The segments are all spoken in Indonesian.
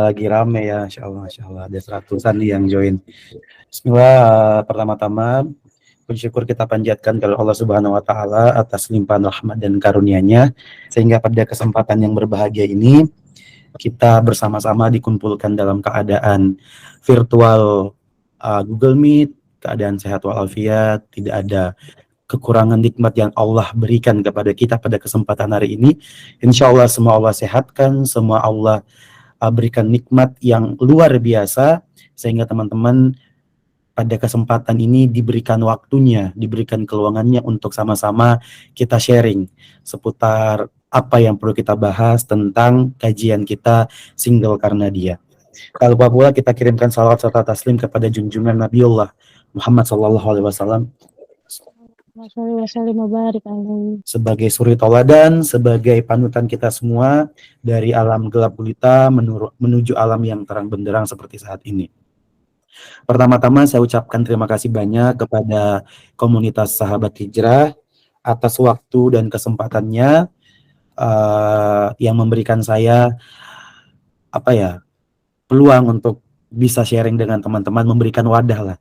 lagi rame ya, Masya Allah, ada seratusan nih yang join. Bismillah, pertama-tama puji syukur kita panjatkan kepada Allah Subhanahu wa taala atas limpahan rahmat dan karunia-Nya sehingga pada kesempatan yang berbahagia ini kita bersama-sama dikumpulkan dalam keadaan virtual Google Meet, keadaan sehat walafiat, tidak ada kekurangan nikmat yang Allah berikan kepada kita pada kesempatan hari ini. Insya Allah semua Allah sehatkan, semua Allah berikan nikmat yang luar biasa sehingga teman-teman pada kesempatan ini diberikan waktunya, diberikan keluangannya untuk sama-sama kita sharing seputar apa yang perlu kita bahas tentang kajian kita Single Karena Dia. Kalau pula kita kirimkan salawat serta taslim kepada junjungan Nabiullah Muhammad SAW sebagai suri tauladan, sebagai panutan kita semua dari alam gelap gulita menuju alam yang terang benderang seperti saat ini. Pertama-tama saya ucapkan terima kasih banyak kepada komunitas Sahabat Hijrah atas waktu dan kesempatannya yang memberikan saya peluang untuk bisa sharing dengan teman-teman, memberikan wadah lah,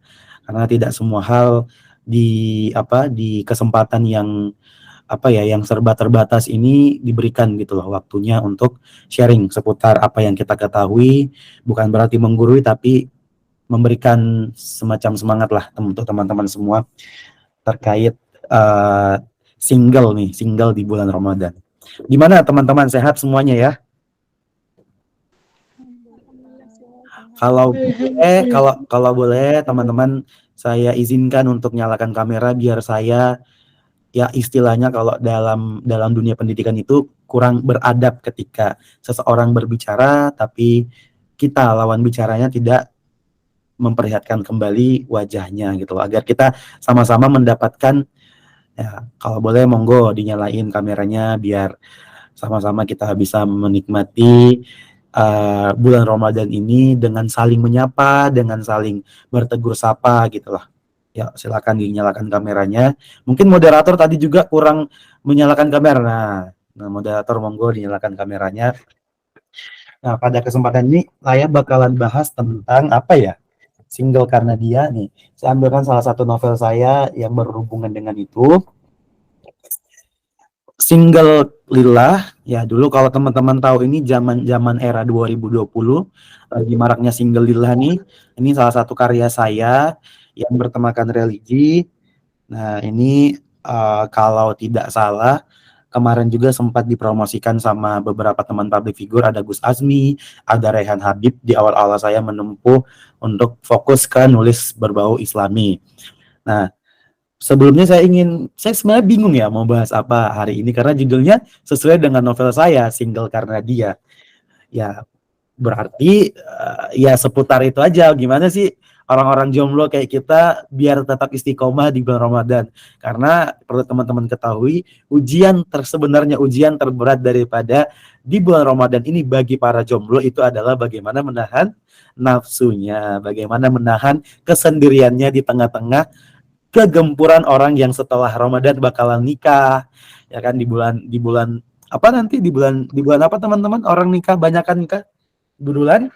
karena tidak semua hal di kesempatan yang yang serba terbatas ini diberikan gitu loh waktunya untuk sharing seputar apa yang kita ketahui, bukan berarti menggurui tapi memberikan semacam semangat lah untuk teman-teman semua terkait single di bulan Ramadan. Gimana teman-teman, sehat semuanya ya? Kalau boleh teman-teman, saya izinkan untuk nyalakan kamera biar saya ya istilahnya kalau dalam dunia pendidikan itu kurang beradab ketika seseorang berbicara tapi kita lawan bicaranya tidak memperlihatkan kembali wajahnya gitu agar kita sama-sama mendapatkan ya, kalau boleh monggo dinyalain kameranya biar sama-sama kita bisa menikmati bulan Ramadan ini dengan saling menyapa, dengan saling bertegur sapa gitulah. Ya, silakan dinyalakan kameranya. Mungkin moderator tadi juga kurang menyalakan kamera. Nah, moderator monggo dinyalakan kameranya. Nah, pada kesempatan ini saya bakalan bahas tentang Single Karena Dia nih. Saya ambilkan salah satu novel saya yang berhubungan dengan itu. Single Lillah, ya dulu kalau teman-teman tahu ini zaman era 2020 lagi maraknya Single Lillah nih. Ini salah satu karya saya yang bertemakan religi. Nah ini kalau tidak salah kemarin juga sempat dipromosikan sama beberapa teman public figure, ada Gus Azmi, ada Rehan Habib di awal-awal saya menempuh untuk fokus ke nulis berbau Islami. Nah sebelumnya saya sebenarnya bingung ya mau bahas apa hari ini karena judulnya sesuai dengan novel saya, Single Karena Dia. Ya berarti ya seputar itu aja, gimana sih orang-orang jomblo kayak kita biar tetap istiqomah di bulan Ramadan. Karena perlu teman-teman ketahui, sebenarnya ujian terberat daripada di bulan Ramadan ini bagi para jomblo itu adalah bagaimana menahan nafsunya, bagaimana menahan kesendiriannya di tengah-tengah kegempuran orang yang setelah Ramadan bakalan nikah, ya kan di bulan apa nanti di bulan apa teman-teman orang nikah, banyakan nikah bulan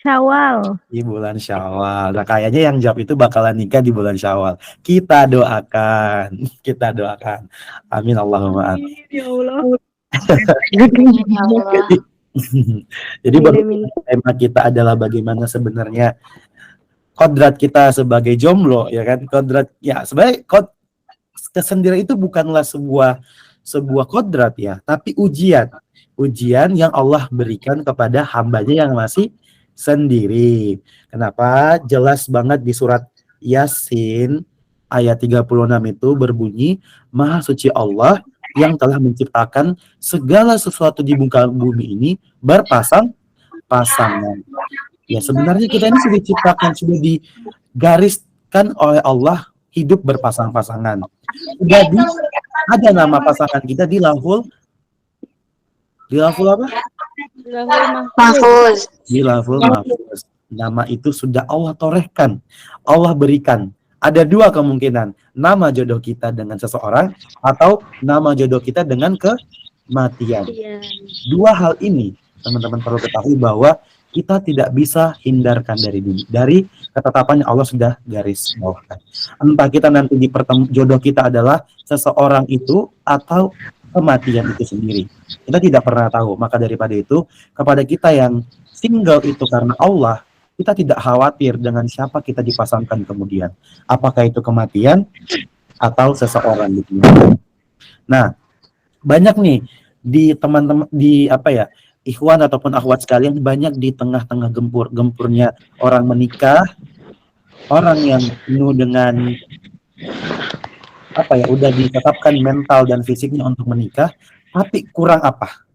Syawal. Di bulan Syawal. Nah, kayaknya yang jawab itu bakalan nikah di bulan Syawal. Kita doakan. Amin Allahumma amin. Ya Allah. Jadi tema kita adalah bagaimana sebenarnya kodrat kita sebagai jomblo, ya kan? Kodrat ya sebenarnya kesendirian itu bukanlah sebuah kodrat ya, tapi ujian yang Allah berikan kepada hambanya yang masih sendiri. Kenapa? Jelas banget di surat Yasin ayat 36 itu berbunyi, Maha suci Allah yang telah menciptakan segala sesuatu di muka bumi ini berpasang-pasangan. Ya sebenarnya kita ini sudah diciptakan, sudah digariskan oleh Allah hidup berpasang-pasangan. Jadi ada nama pasangan kita di lahul apa? Mahfuz. Di lahul mahfuz. Nama itu sudah Allah torehkan, Allah berikan. Ada dua kemungkinan, nama jodoh kita dengan seseorang atau nama jodoh kita dengan kematian. Iya. Dua hal ini teman-teman perlu ketahui bahwa kita tidak bisa hindarkan dari ketetapan yang Allah sudah garis bawahkan. Entah kita nanti jodoh kita adalah seseorang itu atau kematian itu sendiri. Kita tidak pernah tahu. Maka daripada itu, kepada kita yang single itu karena Allah, kita tidak khawatir dengan siapa kita dipasangkan kemudian. Apakah itu kematian atau seseorang gitu. Nah, banyak nih di teman-teman di ikhwan ataupun akhwat sekalian, banyak di tengah-tengah gempurnya orang menikah, orang yang penuh dengan udah ditetapkan mental dan fisiknya untuk menikah, tapi kurang apa?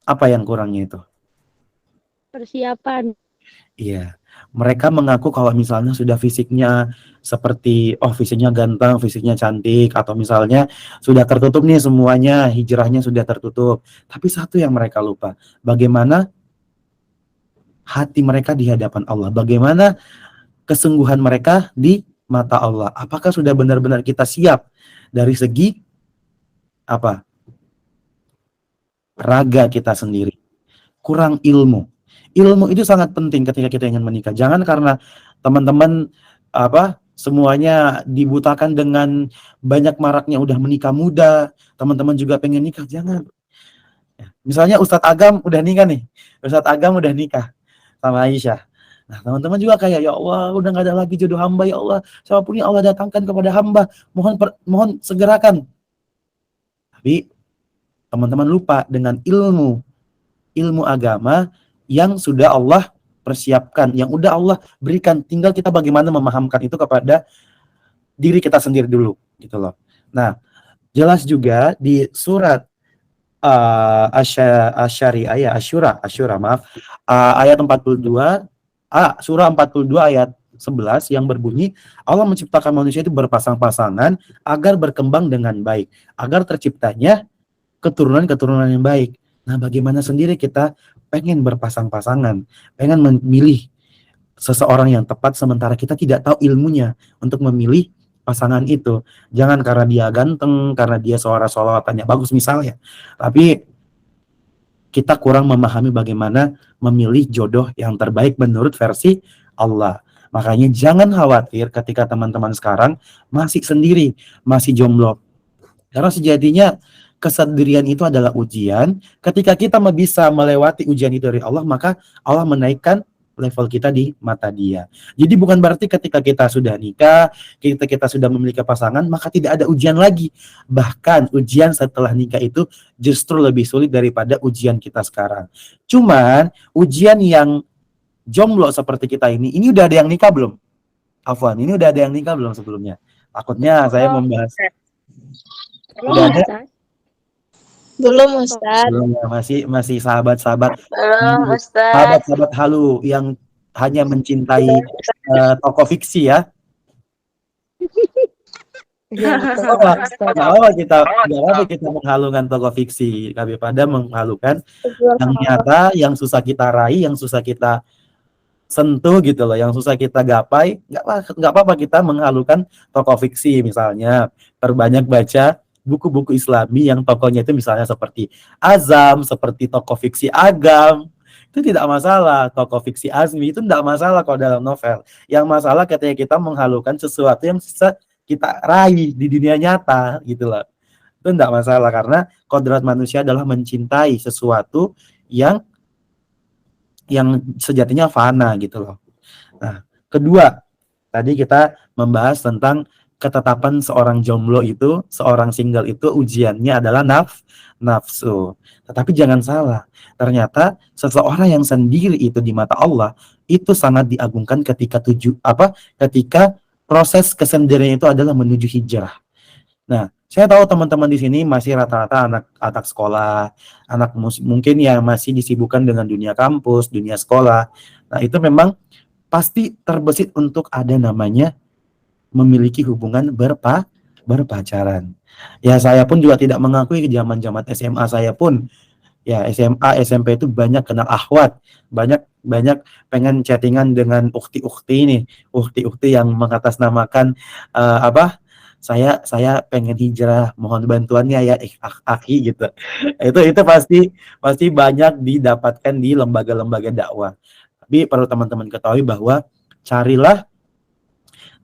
Apa yang kurangnya itu? Persiapan. Iya, mereka mengaku kalau misalnya sudah fisiknya seperti, fisiknya ganteng, fisiknya cantik, atau misalnya sudah tertutup nih semuanya, hijrahnya sudah tertutup. Tapi satu yang mereka lupa, bagaimana hati mereka di hadapan Allah, bagaimana kesungguhan mereka di mata Allah. Apakah sudah benar-benar kita siap dari segi raga kita sendiri? Kurang ilmu. Ilmu itu sangat penting ketika kita ingin menikah. Jangan karena teman-teman semuanya dibutakan dengan banyak maraknya udah menikah muda, teman-teman juga pengen nikah, jangan. Misalnya Ustadz Agam udah nikah nih, Ustadz Agam udah nikah sama Aisyah. Nah, teman-teman juga kayak, ya Allah, udah gak ada lagi jodoh hamba, ya Allah, siapapun yang Allah datangkan kepada hamba, mohon segerakan. Tapi teman-teman lupa dengan ilmu agama yang sudah Allah persiapkan, yang udah Allah berikan, tinggal kita bagaimana memahamkan itu kepada diri kita sendiri dulu, gitu loh. Nah, jelas juga di surat Asyura, maaf, ayat 42, surah 42 ayat 11 yang berbunyi, Allah menciptakan manusia itu berpasang-pasangan agar berkembang dengan baik, agar terciptanya keturunan-keturunan yang baik. Nah, bagaimana sendiri kita pengen berpasang-pasangan, pengen memilih seseorang yang tepat, sementara kita tidak tahu ilmunya untuk memilih pasangan itu. Jangan karena dia ganteng, karena dia suara-solawatannya bagus misalnya, tapi kita kurang memahami bagaimana memilih jodoh yang terbaik menurut versi Allah. Makanya jangan khawatir ketika teman-teman sekarang masih sendiri, masih jomblo. Karena sejatinya kesendirian itu adalah ujian. Ketika kita bisa melewati ujian itu dari Allah, maka Allah menaikkan level kita di mata Dia. Jadi bukan berarti ketika kita sudah nikah, kita sudah memiliki pasangan, maka tidak ada ujian lagi. Bahkan ujian setelah nikah itu justru lebih sulit daripada ujian kita sekarang. Cuman ujian yang jomblo seperti kita ini udah ada yang nikah belum? Afwan, ini udah ada yang nikah belum sebelumnya? Takutnya saya membahas. Udah ada? Belum, Ustaz. Belum, ya. Masih sahabat-sahabat. Belum, Ustaz. Sahabat-sahabat halu yang hanya mencintai tokoh fiksi ya. Nggak apa kita menghalukan tokoh fiksi, daripada menghalukan yang nyata, yang susah kita raih, yang susah kita sentuh gitu loh, yang susah kita gapai. Nggak apa-apa kita menghalukan tokoh fiksi, misalnya perbanyak baca buku-buku Islami yang tokohnya itu misalnya seperti Azam, seperti tokoh fiksi Agam, itu tidak masalah. Tokoh fiksi Azmi itu tidak masalah kalau dalam novel. Yang masalah ketika kita menghalukan sesuatu yang bisa kita raih di dunia nyata gitu loh. Itu tidak masalah, karena kodrat manusia adalah mencintai sesuatu yang sejatinya fana gitu loh. Nah, kedua, tadi kita membahas tentang ketetapan seorang jomblo itu, seorang single itu ujiannya adalah nafsu. Tetapi jangan salah, ternyata seseorang yang sendiri itu di mata Allah itu sangat diagungkan ketika proses kesendirian itu adalah menuju hijrah. Nah, saya tahu teman-teman di sini masih rata-rata anak sekolah, mungkin yang masih disibukkan dengan dunia kampus, dunia sekolah. Nah, itu memang pasti terbesit untuk ada namanya memiliki hubungan berpacaran. Ya, saya pun juga tidak mengakui ke zaman-zaman SMA saya pun, ya SMA, SMP itu banyak kenal akhwat, banyak pengen chattingan dengan ukti-ukti ini, ukti-ukti yang mengatasnamakan saya pengen hijrah, mohon bantuannya ya akhi gitu. Itu pasti banyak didapatkan di lembaga-lembaga dakwah. Tapi perlu teman-teman ketahui bahwa carilah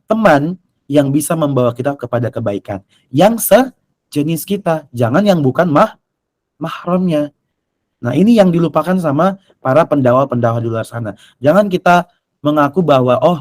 teman yang bisa membawa kita kepada kebaikan, yang sejenis kita, jangan yang bukan mahramnya. Nah, ini yang dilupakan sama para pendakwah-pendakwah di luar sana. Jangan kita mengaku bahwa oh,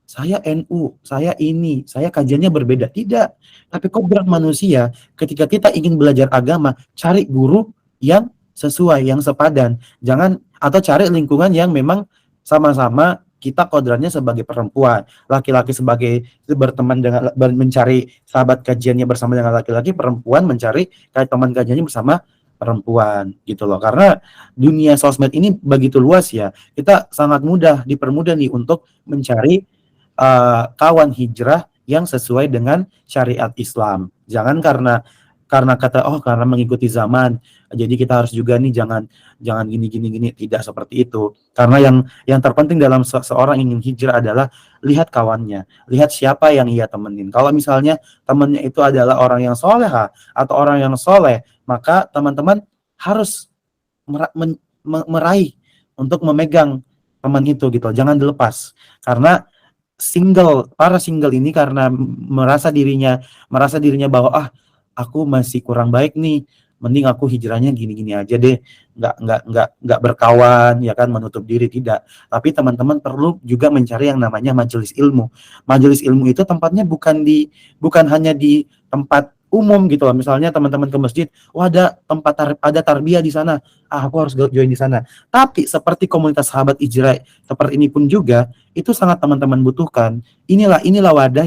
saya NU, saya ini, saya kajiannya berbeda. Tidak. Tapi kodrat manusia, ketika kita ingin belajar agama, cari guru yang sesuai, yang sepadan. Jangan, atau cari lingkungan yang memang sama-sama kita kodratnya sebagai perempuan, laki-laki sebagai berteman dengan mencari sahabat kajiannya bersama dengan laki-laki, perempuan mencari teman kajiannya bersama perempuan gitu loh. Karena dunia sosmed ini begitu luas ya, kita sangat mudah dipermudah nih untuk mencari kawan hijrah yang sesuai dengan syariat Islam. Jangan karena kata karena mengikuti zaman, jadi kita harus juga nih jangan gini, tidak seperti itu. Karena yang terpenting dalam seorang ingin hijrah adalah lihat kawannya, lihat siapa yang ia temenin. Kalau misalnya temannya itu adalah orang yang soleha atau orang yang soleh, maka teman-teman harus meraih untuk memegang teman itu gitu. Jangan dilepas. Karena para single ini karena merasa dirinya bahwa aku masih kurang baik nih, mending aku hijrahnya gini-gini aja deh, nggak berkawan ya kan, menutup diri, tidak. Tapi teman-teman perlu juga mencari yang namanya majelis ilmu. Majelis ilmu itu tempatnya bukan hanya di tempat umum gitu loh. Misalnya teman-teman ke masjid, ada tempat ada tarbiyah di sana, aku harus join di sana. Tapi seperti komunitas sahabat hijrah seperti ini pun juga itu sangat teman-teman butuhkan. Inilah wadah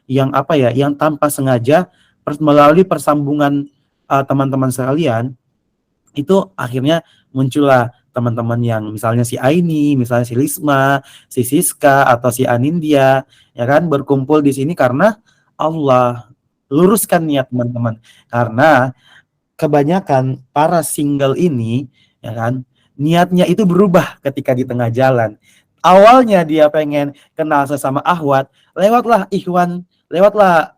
yang tanpa sengaja melalui persambungan teman-teman sekalian itu akhirnya muncullah teman-teman yang misalnya si Aini, misalnya si Lisma, si Siska atau si Anindya, ya kan, berkumpul di sini karena Allah. Luruskan niat teman-teman, karena kebanyakan para single ini ya kan, niatnya itu berubah ketika di tengah jalan. Awalnya dia pengen kenal sesama akhwat, lewatlah ikhwan, lewatlah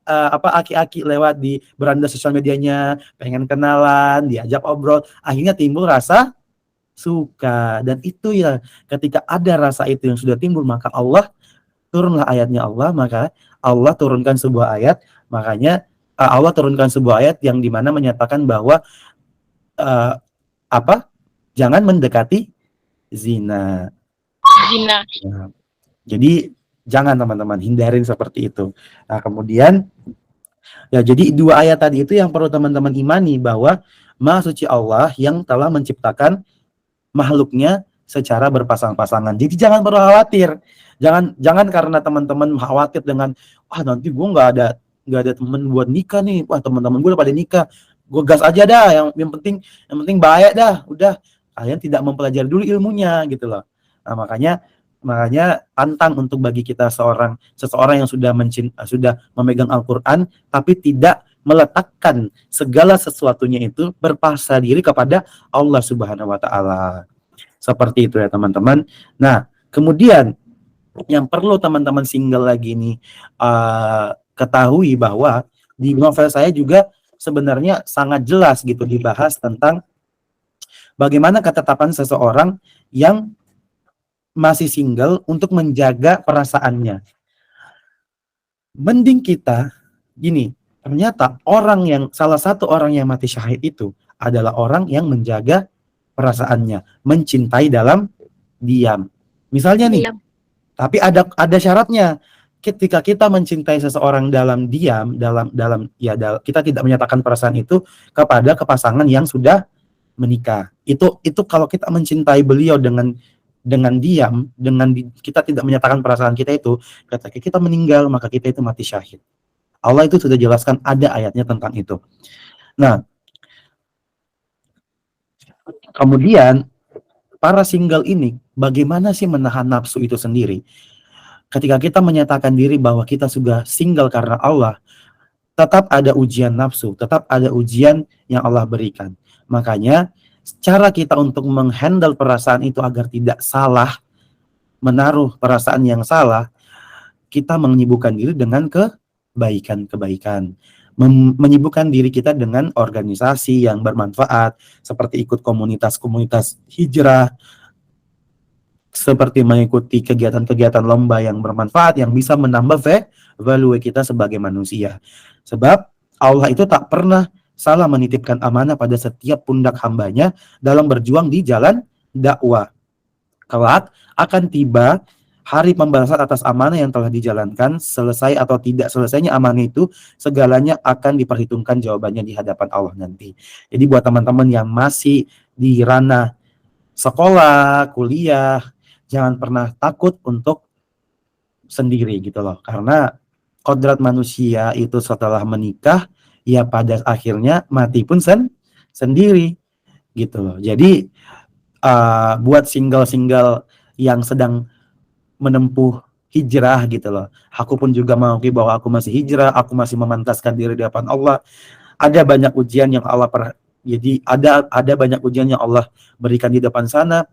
aki-aki lewat di beranda sosial medianya, pengen kenalan, diajak obrol, akhirnya timbul rasa suka. Dan itu ya, ketika ada rasa itu yang sudah timbul, maka turunlah ayatnya Allah, maka Allah turunkan sebuah ayat, makanya Allah turunkan sebuah ayat yang dimana menyatakan bahwa jangan mendekati zina. Zina. Nah, jadi jangan teman-teman, hindarin seperti itu. Nah, kemudian ya, jadi dua ayat tadi itu yang perlu teman-teman imani, bahwa Maha Suci Allah yang telah menciptakan makhluknya secara berpasang-pasangan. Jadi jangan perlu khawatir. Jangan karena teman-teman khawatir dengan nanti gue nggak ada teman buat nikah nih. Wah, teman-teman gue udah pada nikah. Gue gas aja dah. Yang penting baik dah. Udah, kalian tidak mempelajari dulu ilmunya gitu loh. Nah, makanya tantang untuk bagi kita seseorang yang sudah memegang Al-Qur'an tapi tidak meletakkan segala sesuatunya itu berpasrah diri kepada Allah Subhanahu wa taala. Seperti itu ya, teman-teman. Nah, kemudian yang perlu teman-teman single lagi ini ketahui bahwa di novel saya juga sebenarnya sangat jelas gitu dibahas tentang bagaimana ketetapan seseorang yang masih single untuk menjaga perasaannya. Mending kita gini, ternyata salah satu orang yang mati syahid itu adalah orang yang menjaga perasaannya, mencintai dalam diam. Misalnya nih, tapi ada syaratnya. Ketika kita mencintai seseorang dalam diam, kita tidak menyatakan perasaan itu kepada pasangan yang sudah menikah. Itu kalau kita mencintai beliau dengan diam, kita tidak menyatakan perasaan kita itu, ketika kita meninggal maka kita itu mati syahid. Allah itu sudah jelaskan, ada ayatnya tentang itu. Nah, kemudian para single ini bagaimana sih menahan nafsu itu sendiri? Ketika kita menyatakan diri bahwa kita sudah single karena Allah, tetap ada ujian nafsu, tetap ada ujian yang Allah berikan. Makanya cara kita untuk menghandle perasaan itu agar tidak salah, menaruh perasaan yang salah, kita menyibukkan diri dengan kebaikan-kebaikan. Menyibukkan diri kita dengan organisasi yang bermanfaat, seperti ikut komunitas-komunitas hijrah, seperti mengikuti kegiatan-kegiatan lomba yang bermanfaat, yang bisa menambah value kita sebagai manusia. Sebab Allah itu tak pernah salah menitipkan amanah pada setiap pundak hambanya dalam berjuang di jalan dakwah. Kelak akan tiba hari pembalasan atas amanah yang telah dijalankan. Selesai atau tidak selesainya amanah itu, segalanya akan diperhitungkan jawabannya di hadapan Allah nanti. Jadi buat teman-teman yang masih di ranah sekolah, kuliah, jangan pernah takut untuk sendiri gitu loh. Karena kodrat manusia itu setelah menikah, ya pada akhirnya mati pun sendiri gitu loh. Jadi buat single-single yang sedang menempuh hijrah gitu loh. Aku pun juga mengakui bahwa aku masih hijrah, aku masih memantaskan diri di hadapan Allah. Ada banyak ujian yang Allah jadi ada banyak ujian yang Allah berikan di depan sana.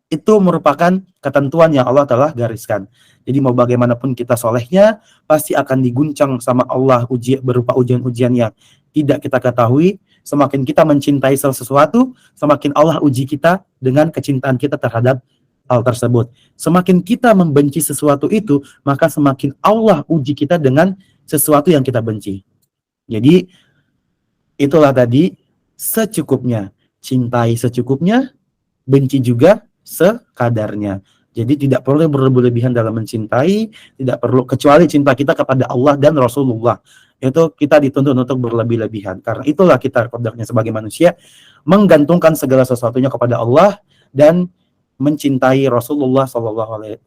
Itu merupakan ketentuan yang Allah telah gariskan. Jadi mau bagaimanapun kita solehnya, pasti akan diguncang sama Allah berupa ujian-ujian yang tidak kita ketahui. Semakin kita mencintai sesuatu, semakin Allah uji kita dengan kecintaan kita terhadap hal tersebut. Semakin kita membenci sesuatu itu, maka semakin Allah uji kita dengan sesuatu yang kita benci. Jadi itulah tadi, secukupnya. Cintai secukupnya, benci juga sekadarnya. Jadi tidak perlu berlebihan dalam mencintai, tidak perlu, kecuali cinta kita kepada Allah dan Rasulullah. Itu kita dituntut untuk berlebih-lebihan. Karena itulah kita kodratnya sebagai manusia, menggantungkan segala sesuatunya kepada Allah dan mencintai Rasulullah Sallallahu Alaihi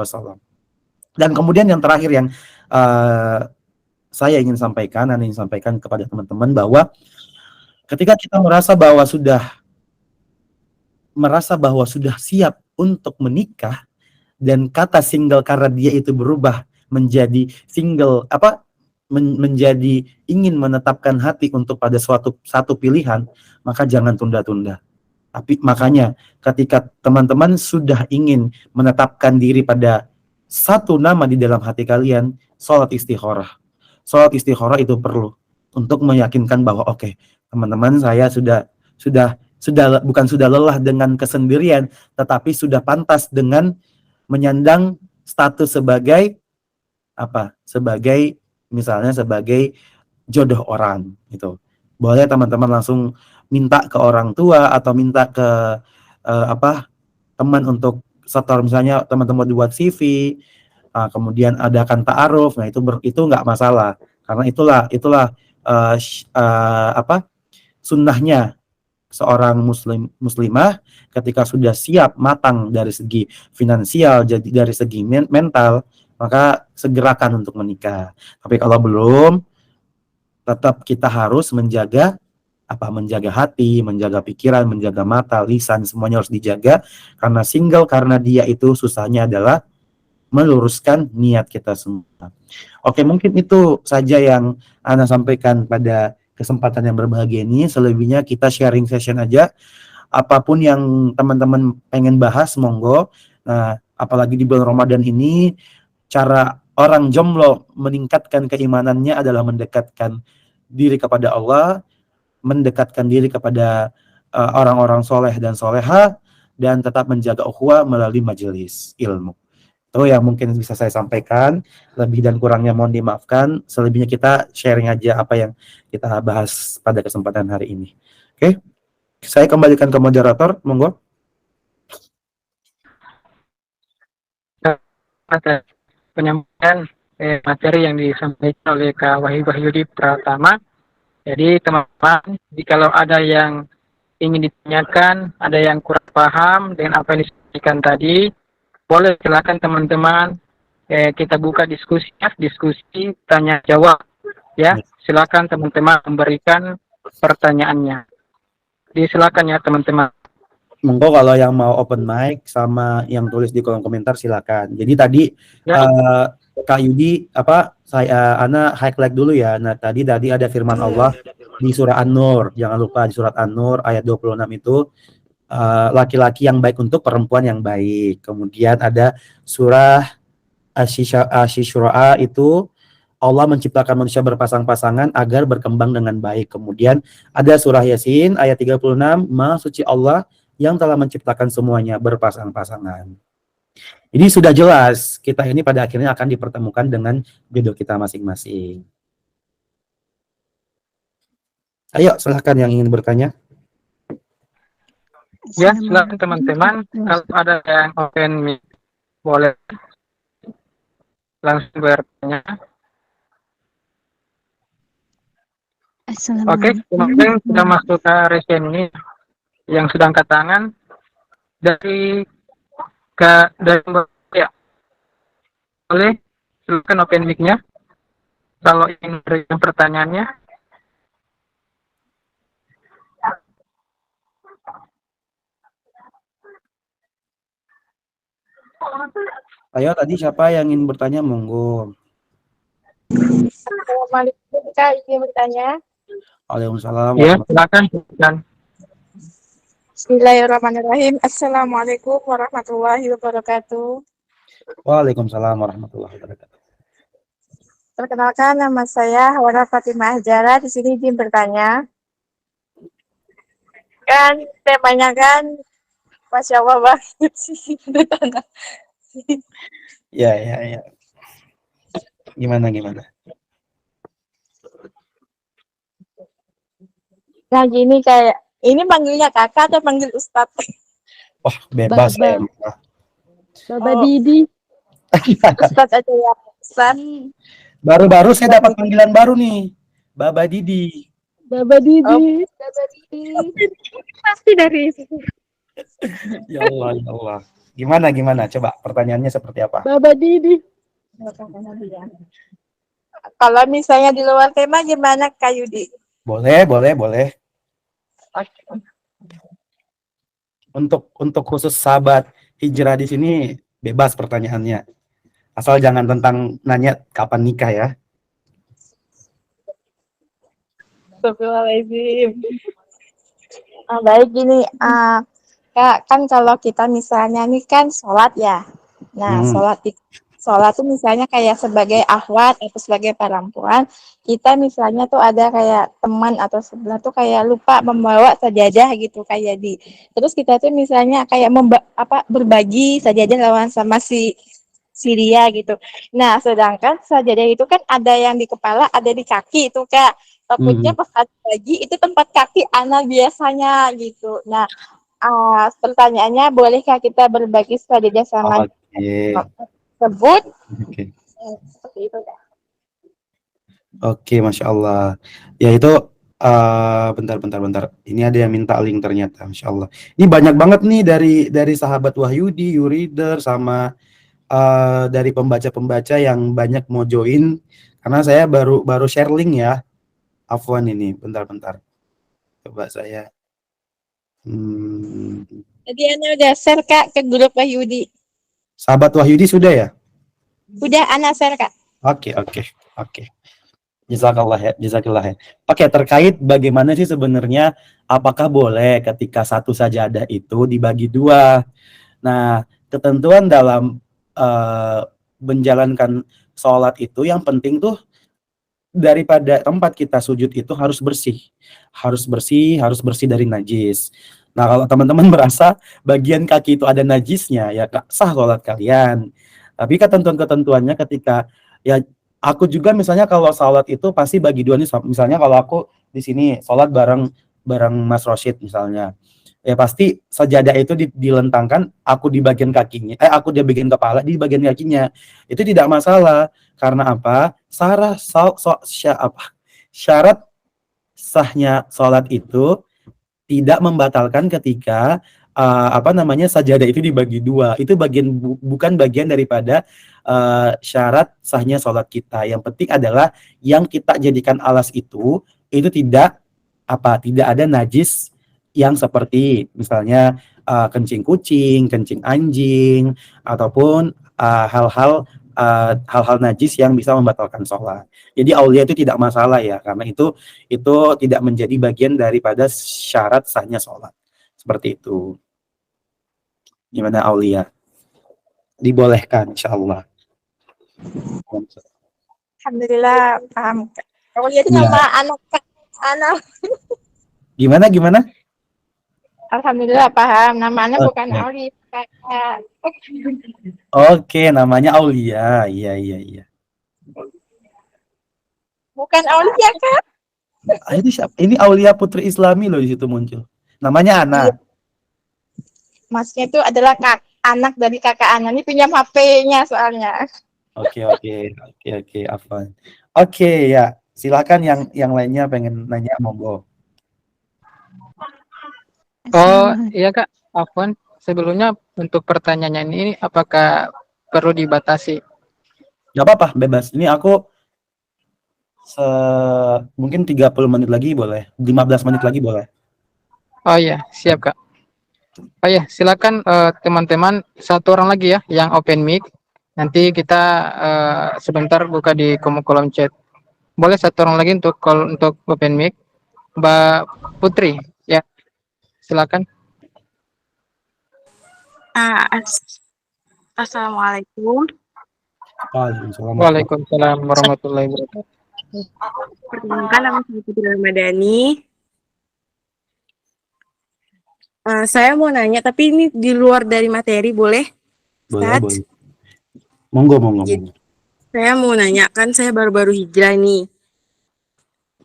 Wasallam. Dan kemudian yang terakhir yang saya ingin sampaikan kepada teman-teman, bahwa ketika kita merasa bahwa sudah siap untuk menikah, dan kata single karena dia itu berubah menjadi single menjadi ingin menetapkan hati untuk pada satu pilihan, maka jangan tunda-tunda. Tapi makanya ketika teman-teman sudah ingin menetapkan diri pada satu nama di dalam hati kalian, sholat istikharah. Sholat istikharah itu perlu untuk meyakinkan bahwa oke, teman-teman, saya sudah bukan sudah lelah dengan kesendirian, tetapi sudah pantas dengan menyandang status sebagai misalnya sebagai jodoh orang gitu. Boleh teman-teman langsung minta ke orang tua atau minta ke teman untuk setor, misalnya teman-teman buat CV, kemudian adakan ta'aruf. Nah, itu nggak masalah, karena itulah sunnahnya seorang muslimah ketika sudah siap matang dari segi finansial, jadi dari segi mental, maka segerakan untuk menikah. Tapi kalau belum, tetap kita harus menjaga hati, menjaga pikiran, menjaga mata, lisan, semuanya harus dijaga. Karena single, karena dia itu susahnya adalah meluruskan niat kita semua. Oke, mungkin itu saja yang Ana sampaikan pada kesempatan yang berbahagia ini. Selebihnya kita sharing session aja. Apapun yang teman-teman pengen bahas, monggo. Nah, apalagi di bulan Ramadan ini, cara orang jomblo meningkatkan keimanannya adalah mendekatkan diri kepada Allah, mendekatkan diri kepada orang-orang soleh dan soleha, dan tetap menjaga ukhuwah melalui majelis ilmu. Itu yang mungkin bisa saya sampaikan. Lebih dan kurangnya mohon dimaafkan. Selebihnya kita sharing aja apa yang kita bahas pada kesempatan hari ini. Oke, saya kembalikan ke moderator, monggo. Penyampaian materi yang disampaikan oleh Kak Wahyudi Pratama. Jadi teman-teman, jikalau ada yang ingin ditanyakan, ada yang kurang paham dengan apa yang disampaikan tadi, boleh silakan teman-teman, kita buka diskusi tanya jawab, ya. Silakan teman-teman memberikan pertanyaannya. Silakan ya teman-teman. Monggo kalau yang mau open mic sama yang tulis di kolom komentar silakan. Jadi tadi Ya. Kak Yudi, Ana highlight dulu ya. Nah, tadi ada firman Allah di surah An-Nur. Jangan lupa di surat An-Nur ayat 26 itu laki-laki yang baik untuk perempuan yang baik. Kemudian ada surah Asy-Syu'ara itu Allah menciptakan manusia berpasang-pasangan agar berkembang dengan baik. Kemudian ada surah Yasin ayat 36, Maha suci Allah yang telah menciptakan semuanya berpasang-pasangan. Jadi sudah jelas kita ini pada akhirnya akan dipertemukan dengan jodoh kita masing-masing. Ayo silahkan yang ingin bertanya. Ya, silakan teman-teman. Kalau ada yang open mic, boleh langsung bertanya. Oke, teman-teman sudah masuk ke resen ini yang sedang angkat tangan dari ya. Boleh silakan open mic-nya kalau ingin memberikan pertanyaannya. Ayo tadi siapa yang ingin bertanya, monggo. Assalamualaikum, Kak. Izin bertanya. Waalaikumsalam. Ya, silakan. Bismillahirrahmanirrahim. Assalamualaikum warahmatullahi wabarakatuh. Waalaikumsalam warahmatullahi wabarakatuh. Perkenalkan, nama saya Hawana Fatimah Jara. Di sini izin bertanya. Kan temanya kan, Masya Allah banget sih. Ya. Gimana? Nah gini kayak, ini panggilnya kakak atau panggil Ustadz? Wah, bebas saya. Baba Didi. Ustadz aja ya. Ustadz. Baru-baru saya dapat panggilan baru nih. Baba Didi. Baba Didi. Baba Didi. Pasti dari itu. Ya Allah. Gimana? Coba pertanyaannya seperti apa? Baba Didi. Kalau misalnya di luar tema gimana Kak Yudi? Boleh. Untuk khusus sahabat hijrah di sini bebas pertanyaannya. Asal jangan tentang nanya kapan nikah ya. Astagfirullahaladzim. Baik gini, Kak, kan kalau kita misalnya nih kan sholat ya. Nah, sholat tuh misalnya kayak sebagai akhwat atau sebagai perempuan, kita misalnya tuh ada kayak teman atau sebelah tuh kayak lupa membawa sajadah gitu kayak terus kita tuh misalnya kayak berbagi sajadah lawan sama si dia gitu. Nah, sedangkan sajadah itu kan ada yang di kepala, ada di kaki itu Kak. Takutnya pas ada bagi itu tempat kaki anak biasanya gitu. Nah, pertanyaannya bolehkah kita berbagi sajadah sama tersebut? Seperti itu Kak. Oke, Masya Allah. Ya itu bentar. Ini ada yang minta link ternyata, Masya Allah. Ini banyak banget nih dari sahabat Wahyudi, YouReader, sama dari pembaca-pembaca yang banyak mau join. Karena saya baru share link ya. Afwan ini, bentar. Coba saya. Jadi Ana udah share Kak ke grup Wahyudi. Sahabat Wahyudi sudah ya? Udah Ana share Kak. Oke. Jazakallah ya. Oke, terkait bagaimana sih sebenarnya apakah boleh ketika satu sajadah itu dibagi dua? Nah, ketentuan dalam menjalankan sholat itu yang penting tuh daripada tempat kita sujud itu harus bersih dari najis. Nah, kalau teman-teman merasa bagian kaki itu ada najisnya, ya sah sholat kalian. Tapi ketentuan-ketentuannya ketika ya aku juga misalnya kalau sholat itu pasti bagi dua nih. Misalnya kalau aku di sini sholat bareng Mas Rosyid misalnya, ya pasti sajadah itu dilentangkan, aku di bagian kakinya, aku di bagian kepala, di bagian kakinya. Itu tidak masalah. Karena apa? Syarat sahnya sholat itu tidak membatalkan ketika sajadah itu dibagi dua. Itu bukan bagian daripada syarat sahnya sholat kita. Yang penting adalah yang kita jadikan alas itu tidak ada najis yang seperti misalnya kencing kucing, kencing anjing, ataupun hal-hal najis yang bisa membatalkan sholat. Jadi aulia itu tidak masalah ya, karena itu tidak menjadi bagian daripada syarat sahnya sholat. Seperti itu. Gimana aulia? Dibolehkan, insya Allah. Alhamdulillah paham. Aulia itu Iya. nama anak. Gimana? Alhamdulillah paham. Nama anak bukan Oke. Aulia, kakak. Oke, namanya Aulia. Iya. Bukan Aulia kan? Ini siapa? Ini Aulia Putri Islami loh di situ muncul. Namanya Ana. Iya. Masnya itu adalah anak dari kakak Ana. Ini pinjam HP-nya soalnya. Oke, Afwan. Oke, ya. Silakan yang lainnya pengen nanya, monggo. Oh iya Kak, Afwan, sebelumnya untuk pertanyaannya ini apakah perlu dibatasi? Gak apa-apa, bebas. Ini aku mungkin 30 menit lagi boleh, 15 menit lagi boleh. Oh iya, siap Kak. Oh iya, silakan teman-teman, satu orang lagi ya yang open mic. Nanti kita sebentar buka di kolom chat. Boleh satu orang lagi untuk open mic. Mbak Putri, ya. Silakan. Assalamualaikum. Waalaikumsalam. Waalaikumsalam warahmatullahi wabarakatuh. Perkenalkan, nama saya Putri Ramadhani. Saya mau nanya, tapi ini di luar dari materi, boleh? Boleh. Monggo. Jadi, saya mau nanya, kan saya baru-baru hijrah nih.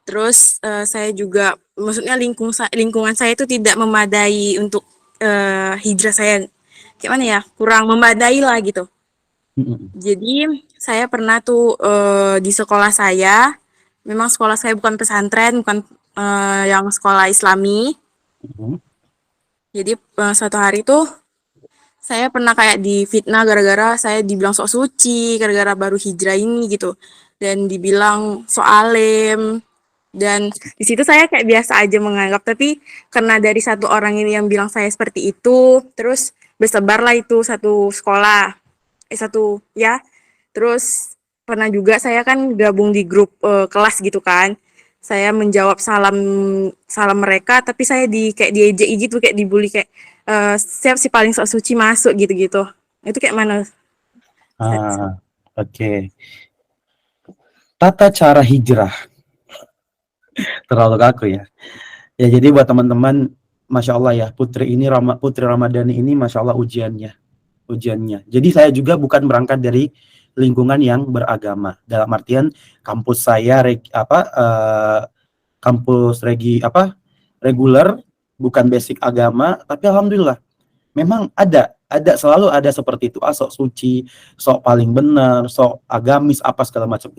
Terus saya juga, maksudnya lingkungan saya itu tidak memadai untuk hijrah saya. Gimana ya? Kurang memadai lah gitu. Jadi saya pernah tuh di sekolah saya, memang sekolah saya bukan pesantren, bukan yang sekolah Islami. Jadi suatu hari tuh saya pernah kayak difitnah gara-gara saya dibilang sok suci, gara-gara baru hijrah ini gitu. Dan dibilang sok alim. Dan di situ saya kayak biasa aja menganggap, tapi karena dari satu orang ini yang bilang saya seperti itu, terus bersebarlah itu satu sekolah. Terus pernah juga saya kan gabung di grup kelas gitu kan. Saya menjawab salam mereka, tapi saya kayak diejek gitu, kayak dibully, kayak siap si paling sok suci masuk gitu-gitu. Itu kayak mana? Oke. Tata cara hijrah. Terlalu kaku ya. Ya jadi buat teman-teman, Masya Allah ya, Putri Ramadhani ini Masya Allah ujiannya. Jadi saya juga bukan berangkat dari lingkungan yang beragama. Dalam artian kampus saya reguler, bukan basic agama, tapi alhamdulillah memang selalu ada seperti itu, sok suci, sok paling benar, sok agamis apa segala macam.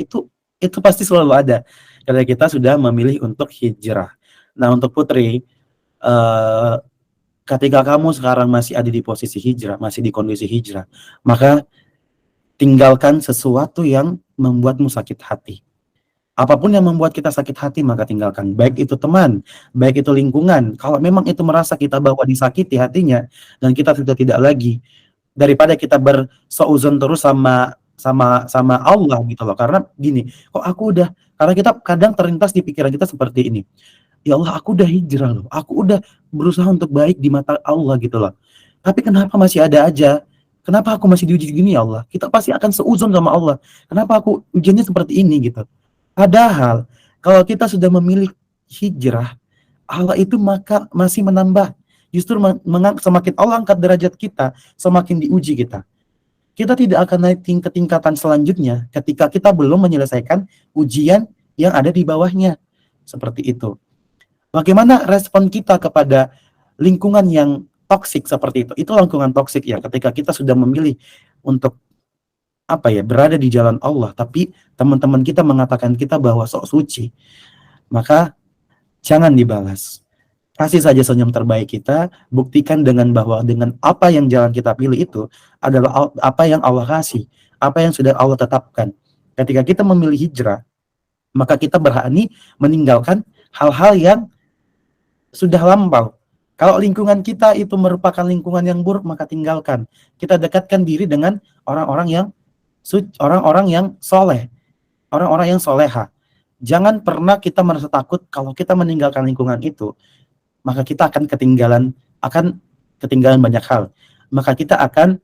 Itu pasti selalu ada kalau kita sudah memilih untuk hijrah. Nah, untuk Putri, ketika kamu sekarang masih ada di posisi hijrah, masih di kondisi hijrah, maka tinggalkan sesuatu yang membuatmu sakit hati. Apapun yang membuat kita sakit hati, maka tinggalkan. Baik itu teman, baik itu lingkungan. Kalau memang itu merasa kita bahwa disakiti hatinya, dan kita sudah tidak lagi, daripada kita berseuzon terus sama Allah gitu loh. Karena gini, karena kita kadang terlintas di pikiran kita seperti ini. Ya Allah, aku udah hijrah loh. Aku udah berusaha untuk baik di mata Allah gitu loh. Tapi kenapa masih ada aja? Kenapa aku masih diuji gini ya Allah? Kita pasti akan seuzon sama Allah. Kenapa aku ujiannya seperti ini gitu? Padahal kalau kita sudah memilih hijrah, Allah itu maka masih menambah. Justru semakin Allah angkat derajat kita, semakin diuji kita. Kita tidak akan naik ke tingkatan selanjutnya ketika kita belum menyelesaikan ujian yang ada di bawahnya. Seperti itu. Bagaimana respon kita kepada lingkungan yang toksik seperti itu? Itu lingkungan toksik ya, ketika kita sudah memilih untuk berada di jalan Allah, tapi teman-teman kita mengatakan kita bahwa sok suci, maka jangan dibalas. Kasih saja senyum terbaik kita, buktikan bahwa dengan apa yang jalan kita pilih itu adalah apa yang Allah kasih, apa yang sudah Allah tetapkan. Ketika kita memilih hijrah, maka kita berani meninggalkan hal-hal yang sudah lampau. Kalau lingkungan kita itu merupakan lingkungan yang buruk, maka tinggalkan. Kita dekatkan diri dengan orang-orang yang soleh, orang-orang yang soleha. Jangan pernah kita merasa takut kalau kita meninggalkan lingkungan itu, maka kita akan ketinggalan banyak hal. Maka kita akan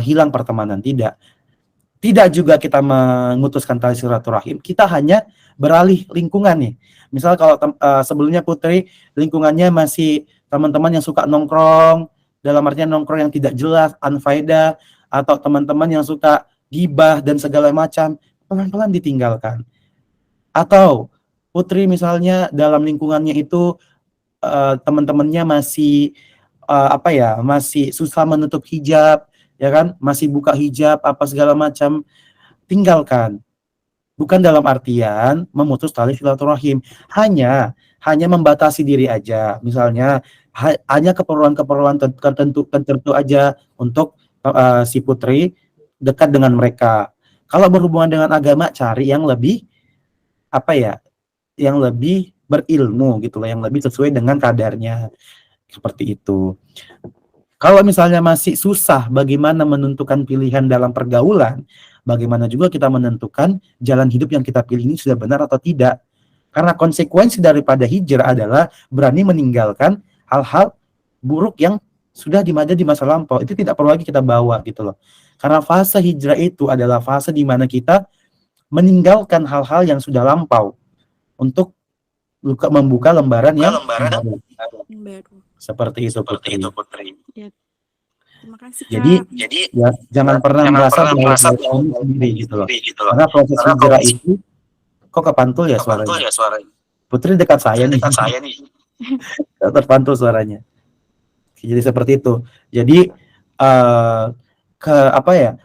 hilang pertemanan. Tidak tidak juga kita mengutuskan tali silaturahim, kita hanya beralih lingkungan nih. Misal kalau sebelumnya Putri lingkungannya masih teman-teman yang suka nongkrong, dalam artian nongkrong yang tidak jelas, unfaedah, atau teman-teman yang suka gibah dan segala macam, pelan-pelan ditinggalkan. Atau Putri misalnya dalam lingkungannya itu teman-temannya masih masih susah menutup hijab, ya kan, masih buka hijab apa segala macam, tinggalkan. Bukan dalam artian memutus tali silaturahim, hanya membatasi diri aja. Misalnya hanya keperluan-keperluan tertentu aja untuk si Putri dekat dengan mereka. Kalau berhubungan dengan agama, cari yang lebih yang lebih berilmu gitu loh, yang lebih sesuai dengan kadarnya. Seperti itu. Kalau misalnya masih susah bagaimana menentukan pilihan dalam pergaulan, bagaimana juga kita menentukan jalan hidup yang kita pilih ini sudah benar atau tidak. Karena konsekuensi daripada hijrah adalah berani meninggalkan hal-hal buruk yang sudah ada di masa lampau. Itu tidak perlu lagi kita bawa gitu loh. Karena fase hijrah itu adalah fase di mana kita meninggalkan hal-hal yang sudah lampau untuk membuka lembaran yang baru. Seperti itu, Putri. Ya. Terima kasih, Kak. Jadi ya, jangan pernah merasa bahwa kamu sendiri gitu loh. Karena proses hijrah itu kok kepantul ya suaranya. Putri dekat saya nih. Terpantul suaranya. Jadi seperti itu. Jadi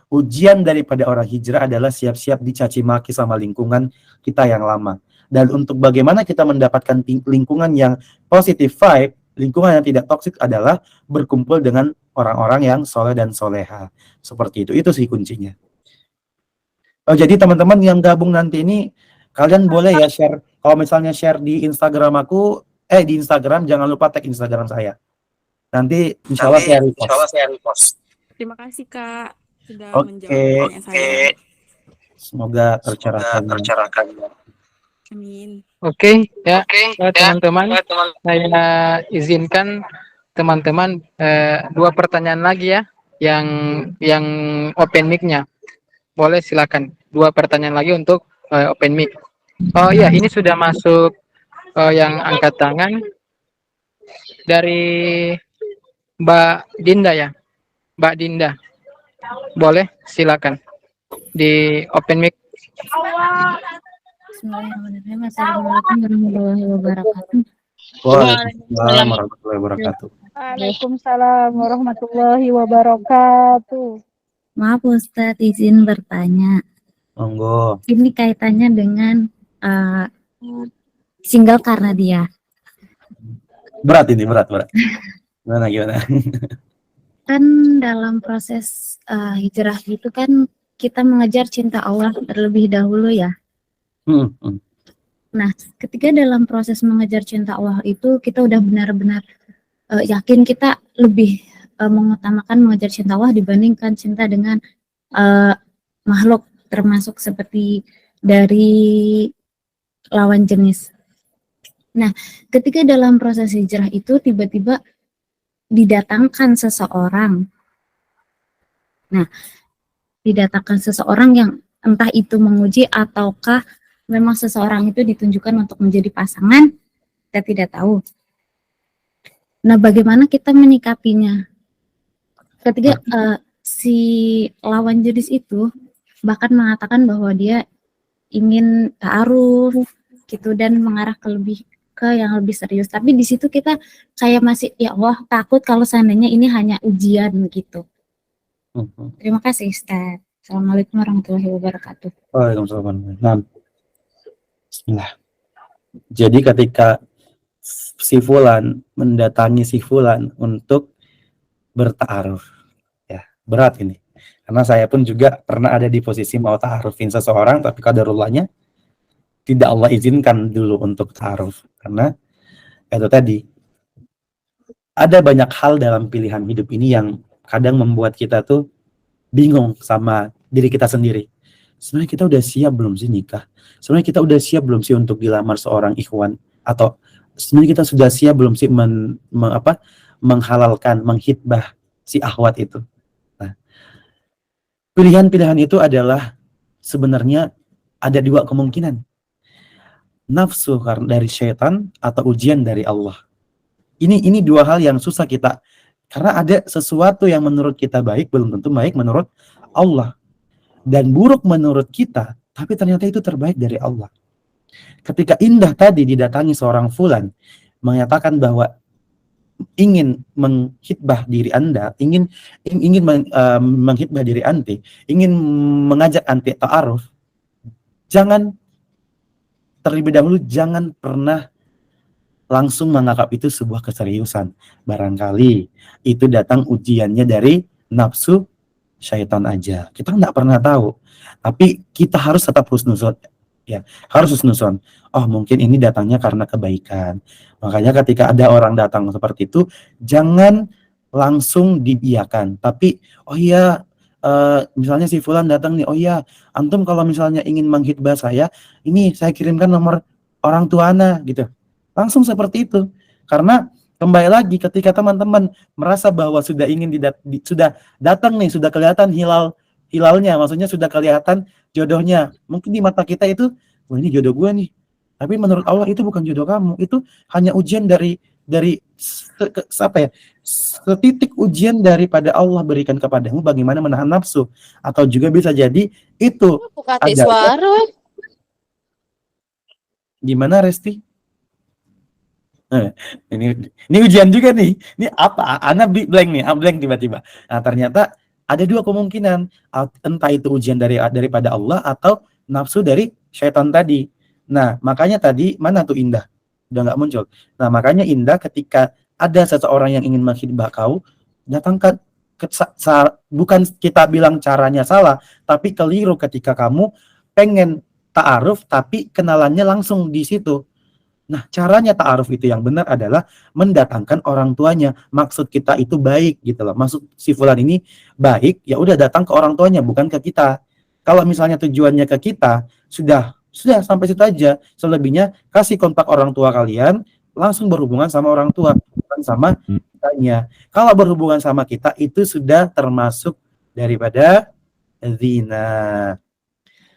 ujian daripada orang hijrah adalah siap-siap dicaci maki sama lingkungan kita yang lama. Dan untuk bagaimana kita mendapatkan lingkungan yang positive vibe, lingkungan yang tidak toksik adalah berkumpul dengan orang-orang yang soleh dan soleha. Seperti itu. Itu sih kuncinya. Jadi teman-teman yang gabung nanti ini, kalian boleh ya share. Kalau misalnya share di Instagram aku, di Instagram, jangan lupa tag Instagram saya. Nanti insya Allah saya repost. Terima kasih, Kak. Sudah menjawab Oke. pertanyaan saya. Semoga tercerahkan. Amin. Oke, teman-teman, saya izinkan teman-teman 2 pertanyaan lagi ya, yang open mic-nya. Boleh silakan 2 pertanyaan lagi untuk open mic. Oh iya, ini sudah masuk yang angkat tangan dari Mbak Dinda ya, Mbak Dinda. Boleh silakan di open mic. Bismillahirrahmanirrahim. Assalamualaikum warahmatullahi wabarakatuh. Waalaikumsalam warahmatullahi wabarakatuh. Waalaikumsalam warahmatullahi wabarakatuh. Maaf Ustadz, izin bertanya. Monggo. Ini kaitannya dengan single karena dia. Berat. Gimana? Kan dalam proses hijrah itu kan kita mengejar cinta Allah terlebih dahulu ya. Nah, ketika dalam proses mengejar cinta Allah itu kita udah benar-benar yakin kita lebih mengutamakan mengejar cinta Allah dibandingkan cinta dengan makhluk, termasuk seperti dari lawan jenis. Nah, ketika dalam proses hijrah itu tiba-tiba didatangkan seseorang. Nah, didatangkan seseorang yang entah itu menguji ataukah memang seseorang itu ditunjukkan untuk menjadi pasangan, kita tidak tahu. Nah, bagaimana kita menyikapinya? Ketika si lawan jenis itu bahkan mengatakan bahwa dia ingin ta'aruf gitu dan mengarah ke yang lebih serius. Tapi di situ kita kayak masih, ya Allah, takut kalau seandainya ini hanya ujian gitu. Terima kasih, Ustaz. Assalamualaikum warahmatullahi wabarakatuh. Waalaikumsalam. Nah, bismillah. Jadi ketika si Fulan mendatangi si Fulan untuk berta'aruf, ya berat ini. Karena saya pun juga pernah ada di posisi mau ta'arufin seseorang, tapi qadarullahnya tidak Allah izinkan dulu untuk ta'aruf. Karena itu tadi, ada banyak hal dalam pilihan hidup ini yang kadang membuat kita tuh bingung sama diri kita sendiri. Sebenarnya kita udah siap belum sih nikah? Sebenarnya kita udah siap belum sih untuk dilamar seorang ikhwan? Atau sebenarnya kita sudah siap belum sih menghalalkan, menghitbah si akhwat itu? Nah, pilihan-pilihan itu adalah sebenarnya ada dua kemungkinan. Nafsu dari syaitan atau ujian dari Allah. Ini dua hal yang susah kita, karena ada sesuatu yang menurut kita baik belum tentu baik menurut Allah, dan buruk menurut kita tapi ternyata itu terbaik dari Allah. Ketika Indah tadi didatangi seorang fulan menyatakan bahwa ingin menghitbah diri Anda, ingin menghitbah diri anti, ingin mengajak anti ta'aruf, jangan terlebih dahulu, jangan pernah langsung menganggap itu sebuah keseriusan. Barangkali itu datang ujiannya dari nafsu syaitan aja. Kita nggak pernah tahu. Tapi kita harus tetap husnuzon. Ya, harus husnuzon. Oh, mungkin ini datangnya karena kebaikan. Makanya ketika ada orang datang seperti itu, jangan langsung diiyakan. Tapi, oh iya, misalnya si fulan datang nih, oh iya, antum kalau misalnya ingin menghitbah saya, ini saya kirimkan nomor orang tua ana gitu. Langsung seperti itu. Karena kembali lagi ketika teman-teman merasa bahwa sudah ingin sudah datang nih, sudah kelihatan hilalnya, maksudnya sudah kelihatan jodohnya. Mungkin di mata kita itu, wah ini jodoh gue nih. Tapi menurut Allah itu bukan jodoh kamu. Itu hanya ujian dari setitik ujian daripada Allah berikan kepadamu bagaimana menahan nafsu, atau juga bisa jadi itu adalah gimana Resti? Ini ujian juga nih. Ini apa? Ana blank nih, blank tiba-tiba. Nah, ternyata ada dua kemungkinan, entah itu ujian daripada Allah atau nafsu dari syaitan tadi. Nah, makanya tadi mana tuh Indah? Udah nggak muncul. Nah, makanya Indah ketika ada seseorang yang ingin menghitbah kau, datangkan bukan kita bilang caranya salah, tapi keliru ketika kamu pengen ta'aruf tapi kenalannya langsung di situ. Nah, caranya ta'aruf itu yang benar adalah mendatangkan orang tuanya. Maksud kita itu baik gitu loh. Maksud si fulan ini baik, ya udah datang ke orang tuanya, bukan ke kita. Kalau misalnya tujuannya ke kita, sudah sampai situ aja. Selebihnya kasih kontak orang tua kalian, langsung berhubungan sama orang tua, bukan sama kitanya. Kalau berhubungan sama kita itu sudah termasuk daripada zina.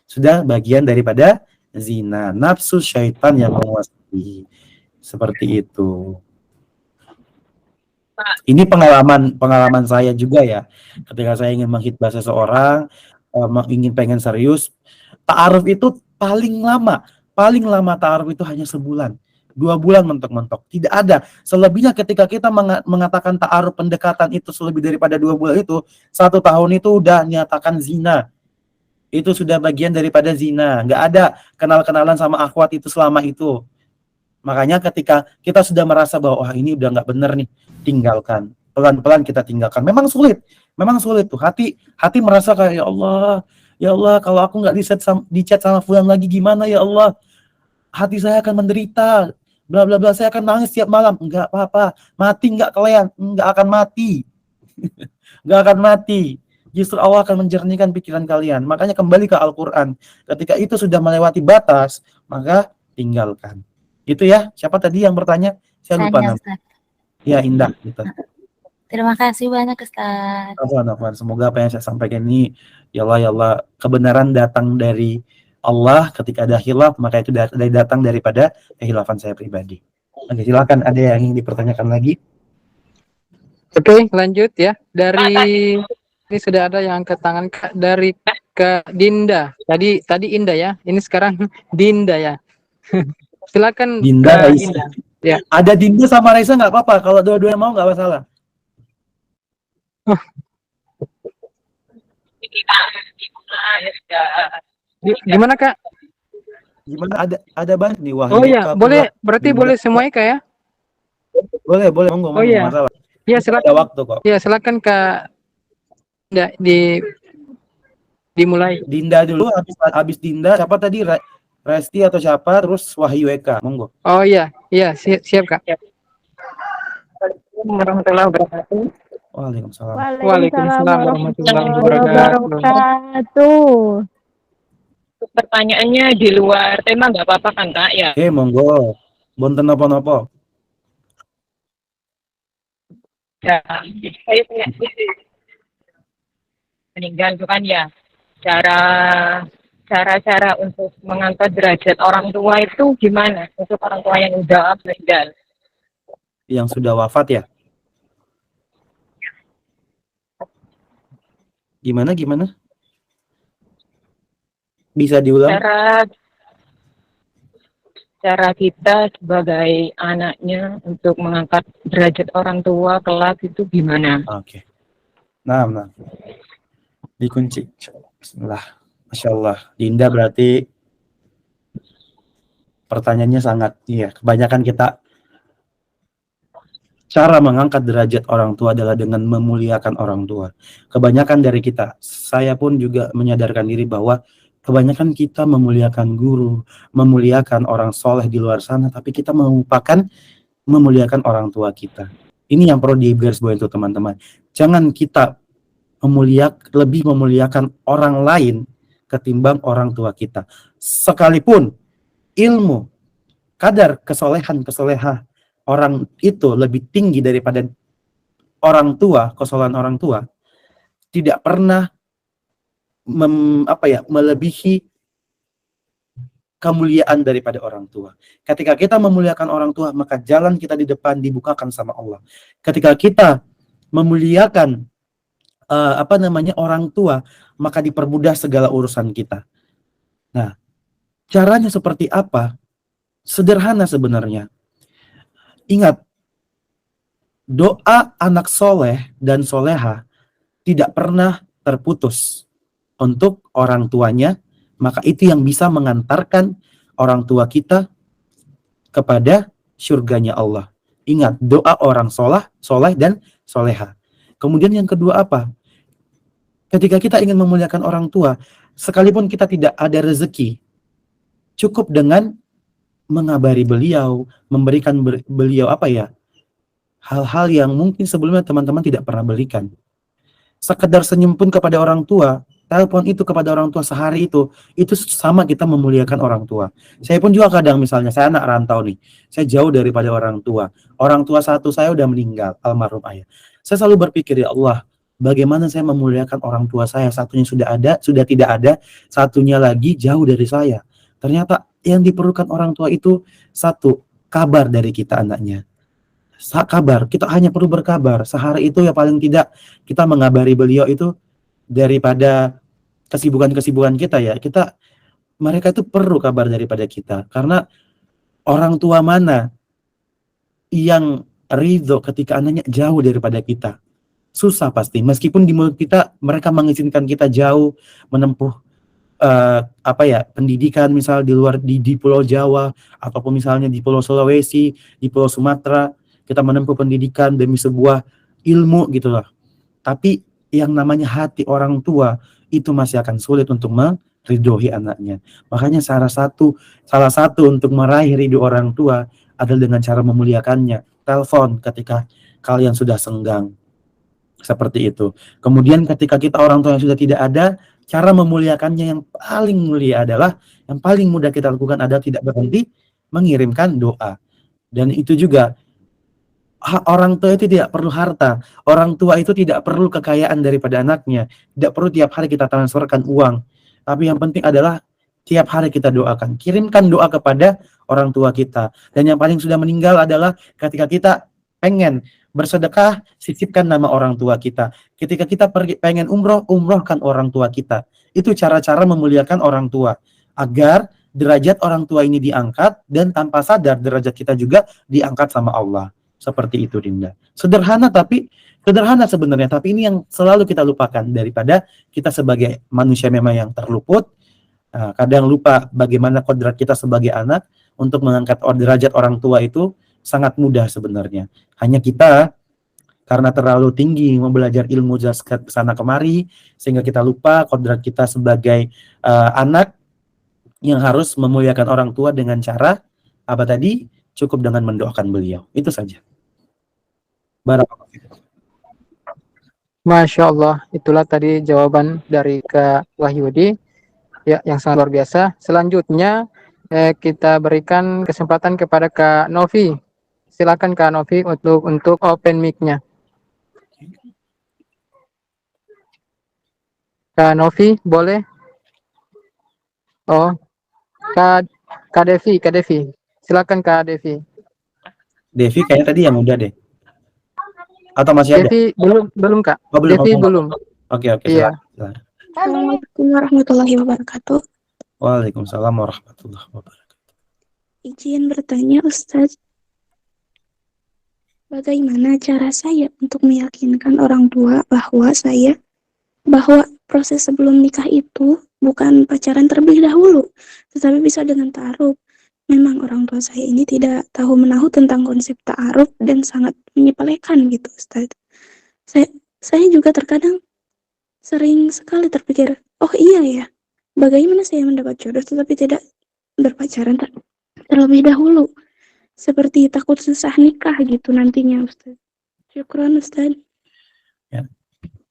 Sudah bagian daripada zina, nafsu syaitan yang menguasai. Seperti itu. Ini pengalaman saya juga ya. Ketika saya ingin menghitbah seseorang, pengen serius, ta'aruf itu paling lama ta'aruf itu hanya sebulan, 2 bulan mentok-mentok. Tidak ada. Selebihnya ketika kita mengatakan ta'aruf pendekatan itu selebih daripada 2 bulan itu, 1 tahun itu udah nyatakan zina. Itu sudah bagian daripada zina. Nggak ada kenal-kenalan sama akhwat itu selama itu. Makanya ketika kita sudah merasa bahwa wah ini udah nggak bener nih, tinggalkan. Pelan-pelan kita tinggalkan. Memang sulit tuh. Hati merasa kayak ya Allah kalau aku nggak di chat sama fulan lagi gimana ya Allah? Hati saya akan menderita. Bla bla bla, saya akan nangis tiap malam. Enggak apa-apa. Mati nggak kalian? Nggak akan mati. Nggak akan mati. Justru Allah akan menjernihkan pikiran kalian. Makanya kembali ke Al-Quran. Ketika itu sudah melewati batas, maka tinggalkan. Itu ya. Siapa tadi yang bertanya? Saya lupa namanya. Ya, Indah. Gitu. Terima kasih banyak Ustaz. Semoga apa yang saya sampaikan ini, ya Allah, kebenaran datang dari Allah. Ketika ada khilaf, maka itu datang daripada kehilafan saya pribadi. Oke, silakan. Ada yang ingin dipertanyakan lagi? Oke, lanjut ya. Dari ini sudah ada yang angkat tangan dari Kak Dinda. Tadi Indah ya. Ini sekarang Dinda ya. Silakan Dinda, Dinda. Ya. Ada Dinda sama Raisa nggak apa-apa. Kalau dua-duanya mau nggak masalah. Gimana Kak? Gimana, ada banyak nih Wahyu. Oh iya, boleh. Berarti boleh semuanya Kak ya? Boleh, monggo, iya. masalah. Ya, silakan. Ada waktu kok. Ya, silakan Kak. Dimulai. Dinda dulu, habis Dinda siapa tadi? Resti atau siapa? Terus Wahyu Eka, monggo. Oh iya, siap Kak. Warahmatullahi wabarakatuh. Waalaikumsalam. Waalaikumsalam warahmatullahi wabarakatuh. Pertanyaannya di luar tema nggak apa-apa kan Kak ya? Oke, monggo. Bonten apa-apa. Ya, saya punya meninggal itu kan ya. Cara cara-cara untuk mengangkat derajat orang tua itu gimana? Untuk orang tua yang udah meninggal. Yang sudah wafat ya? Gimana? Bisa diulang? Cara kita sebagai anaknya untuk mengangkat derajat orang tua kelak itu gimana? Oke. Nah. Dikunci. Bismillah. Masya Allah. Dinda berarti pertanyaannya sangat, iya. Kebanyakan kita cara mengangkat derajat orang tua adalah dengan memuliakan orang tua. Kebanyakan dari kita, saya pun juga menyadarkan diri bahwa kebanyakan kita memuliakan guru, memuliakan orang soleh di luar sana, tapi kita melupakan memuliakan orang tua kita. Ini yang perlu digarisbawahi itu teman-teman. Jangan kita lebih memuliakan orang lain ketimbang orang tua kita. Sekalipun ilmu, kadar kesolehan orang itu lebih tinggi daripada orang tua, kesolehan orang tua, tidak pernah melebihi kemuliaan daripada orang tua. Ketika kita memuliakan orang tua, maka jalan kita di depan dibukakan sama Allah. Ketika kita memuliakan orang tua, maka dipermudah segala urusan kita. Nah, caranya seperti apa? Sederhana sebenarnya. Ingat, doa anak soleh dan soleha tidak pernah terputus untuk orang tuanya, maka itu yang bisa mengantarkan orang tua kita kepada surganya Allah. Ingat, doa orang soleh dan soleha. Kemudian yang kedua apa? Ketika kita ingin memuliakan orang tua, sekalipun kita tidak ada rezeki, cukup dengan mengabari beliau, memberikan beliau hal-hal yang mungkin sebelumnya teman-teman tidak pernah berikan. Sekedar senyum pun kepada orang tua, telepon itu kepada orang tua sehari itu sama kita memuliakan orang tua. Saya pun juga kadang misalnya, saya anak rantau nih, saya jauh daripada orang tua. Orang tua satu saya udah meninggal, almarhum ayah. Saya selalu berpikir, ya Allah, bagaimana saya memuliakan orang tua saya, satunya sudah tidak ada, satunya lagi jauh dari saya. Ternyata yang diperlukan orang tua itu satu, kabar dari kita anaknya. Kabar, kita hanya perlu berkabar. Sehari itu ya paling tidak kita mengabari beliau itu daripada kesibukan-kesibukan kita ya. Mereka itu perlu kabar daripada kita. Karena orang tua mana yang ridho ketika anaknya jauh daripada kita? Susah pasti. Meskipun di mulut kita mereka mengizinkan kita jauh menempuh pendidikan misal di luar di Pulau Jawa ataupun misalnya di Pulau Sulawesi, di Pulau Sumatera, kita menempuh pendidikan demi sebuah ilmu gitu loh. Tapi yang namanya hati orang tua itu masih akan sulit untuk meridhoi anaknya. Makanya salah satu untuk meraih ridho orang tua adalah dengan cara memuliakannya. Telepon ketika kalian sudah senggang. Seperti itu. Kemudian ketika kita orang tua yang sudah tidak ada, cara memuliakannya yang paling mulia adalah, yang paling mudah kita lakukan adalah tidak berhenti mengirimkan doa. Dan itu juga, orang tua itu tidak perlu harta. Orang tua itu tidak perlu kekayaan daripada anaknya. Tidak perlu tiap hari kita transferkan uang. Tapi yang penting adalah tiap hari kita doakan. Kirimkan doa kepada orang tua kita. Dan yang paling sudah meninggal adalah ketika kita pengen bersedekah, sisipkan nama orang tua kita. Ketika kita pengen umrohkan orang tua kita. Itu cara-cara memuliakan orang tua. Agar derajat orang tua ini diangkat, dan tanpa sadar derajat kita juga diangkat sama Allah. Seperti itu, Dinda. Sederhana sebenarnya, tapi ini yang selalu kita lupakan daripada kita sebagai manusia memang yang terluput. Kadang lupa bagaimana kodrat kita sebagai anak untuk mengangkat derajat orang tua itu sangat mudah sebenarnya. Hanya kita karena terlalu tinggi mau belajar ilmu jasad kesana kemari, sehingga kita lupa kodrat kita sebagai anak yang harus memuliakan orang tua dengan cara apa tadi? Cukup dengan mendoakan beliau. Itu saja. Barakallahu. Masya Allah, itulah tadi jawaban dari Kak Wahyudi ya, yang sangat luar biasa. Selanjutnya kita berikan kesempatan kepada Kak Novi. Silakan Kak Novi untuk open mic-nya. Kak Novi, boleh? Oh, Kak, Kak Devi. Silakan Kak Devi. Devi kayaknya tadi yang udah deh. Atau masih ada? Devi belum Kak. Oh, belum. Devi Oh, belum. Oke, Iya. silakan. Assalamualaikum warahmatullahi wabarakatuh. Waalaikumsalam warahmatullahi wabarakatuh. Izin bertanya Ustadz, bagaimana cara saya untuk meyakinkan orang tua bahwa proses sebelum nikah itu bukan pacaran terlebih dahulu, tetapi bisa dengan ta'aruf. Memang orang tua saya ini tidak tahu menahu tentang konsep ta'aruf dan sangat menyepelekan gitu Ustadz. Saya juga terkadang sering sekali terpikir, oh iya ya, bagaimana saya mendapat jodoh tetapi tidak berpacaran terlebih dahulu. Seperti takut susah nikah gitu nantinya Ustaz. Syukran Ustaz. Ya.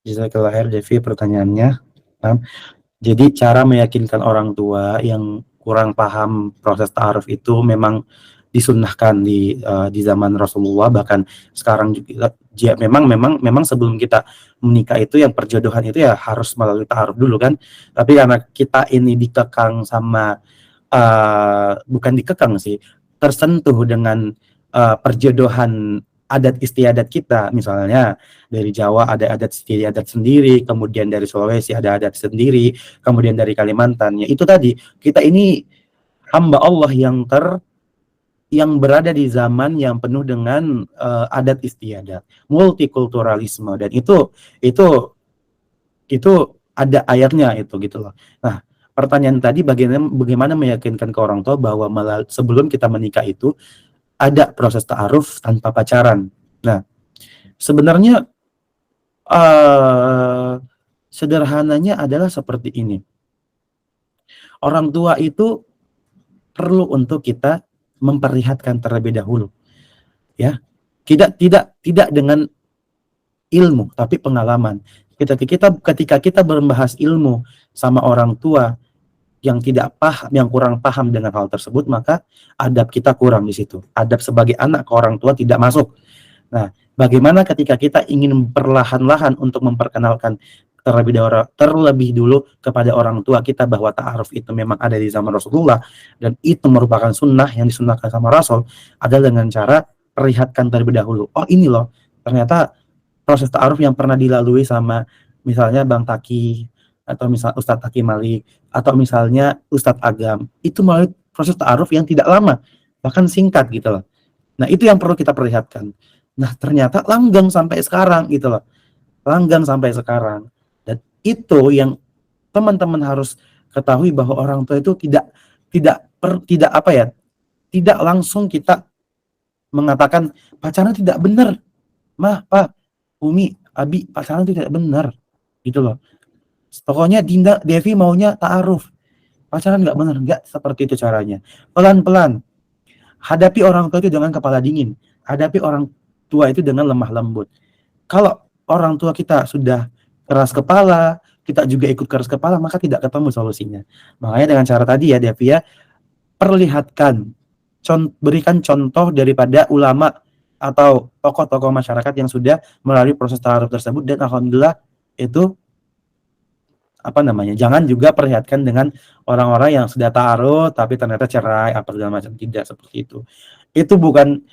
Jazakallah khair Devi pertanyaannya. Jadi cara meyakinkan orang tua yang kurang paham proses ta'aruf itu memang disunnahkan di zaman Rasulullah, bahkan sekarang juga memang sebelum kita menikah itu yang perjodohan itu ya harus melalui ta'aruf dulu kan. Tapi karena kita ini dikekang sama bukan dikekang sih, tersentuh dengan perjodohan adat istiadat kita, misalnya dari Jawa ada adat istiadat sendiri, kemudian dari Sulawesi ada adat sendiri, kemudian dari Kalimantan. Ya itu tadi, kita ini hamba Allah yang berada di zaman yang penuh dengan adat istiadat, multikulturalisme, dan itu ada ayatnya itu gitu loh. Nah, pertanyaan tadi bagaimana meyakinkan ke orang tua bahwa sebelum kita menikah itu ada proses ta'aruf tanpa pacaran. Nah, sebenarnya sederhananya adalah seperti ini. Orang tua itu perlu untuk kita memperlihatkan terlebih dahulu. Ya. Tidak dengan ilmu, tapi pengalaman. Ketika kita membahas ilmu sama orang tua yang tidak paham, yang kurang paham dengan hal tersebut, maka adab kita kurang di situ. Adab sebagai anak ke orang tua tidak masuk. Nah, bagaimana ketika kita ingin perlahan-lahan untuk memperkenalkan terlebih dulu kepada orang tua kita bahwa ta'aruf itu memang ada di zaman Rasulullah dan itu merupakan sunnah yang disunnahkan sama Rasul, adalah dengan cara perlihatkan terlebih dahulu. Oh ini loh, ternyata proses ta'aruf yang pernah dilalui sama misalnya Bang Taki atau misal Ustadz Taki Malik atau misalnya Ustadz Agam, itu melalui proses ta'aruf yang tidak lama, bahkan singkat gitu loh. Nah itu yang perlu kita perlihatkan. Nah ternyata langgeng sampai sekarang gitu loh, langgeng sampai sekarang. Dan itu yang teman-teman harus ketahui, bahwa orang tua itu tidak langsung kita mengatakan pacaran tidak benar, Mah, Pak, Umi, Abi, pacaran itu tidak benar gitu loh. Pokoknya Dinda, Devi maunya ta'aruf, pacaran nggak benar, nggak seperti itu caranya. Pelan-pelan hadapi orang tua itu dengan kepala dingin, hadapi orang tua itu dengan lemah lembut. Kalau orang tua kita sudah keras kepala, kita juga ikut keras kepala, maka tidak ketemu solusinya. Makanya dengan cara tadi ya Devi ya, perlihatkan, berikan contoh daripada ulama atau tokoh-tokoh masyarakat yang sudah melalui proses ta'aruf tersebut, dan alhamdulillah itu jangan juga perlihatkan dengan orang-orang yang sudah ta'aruf tapi ternyata cerai apa segala macam, tidak seperti itu. Itu bukan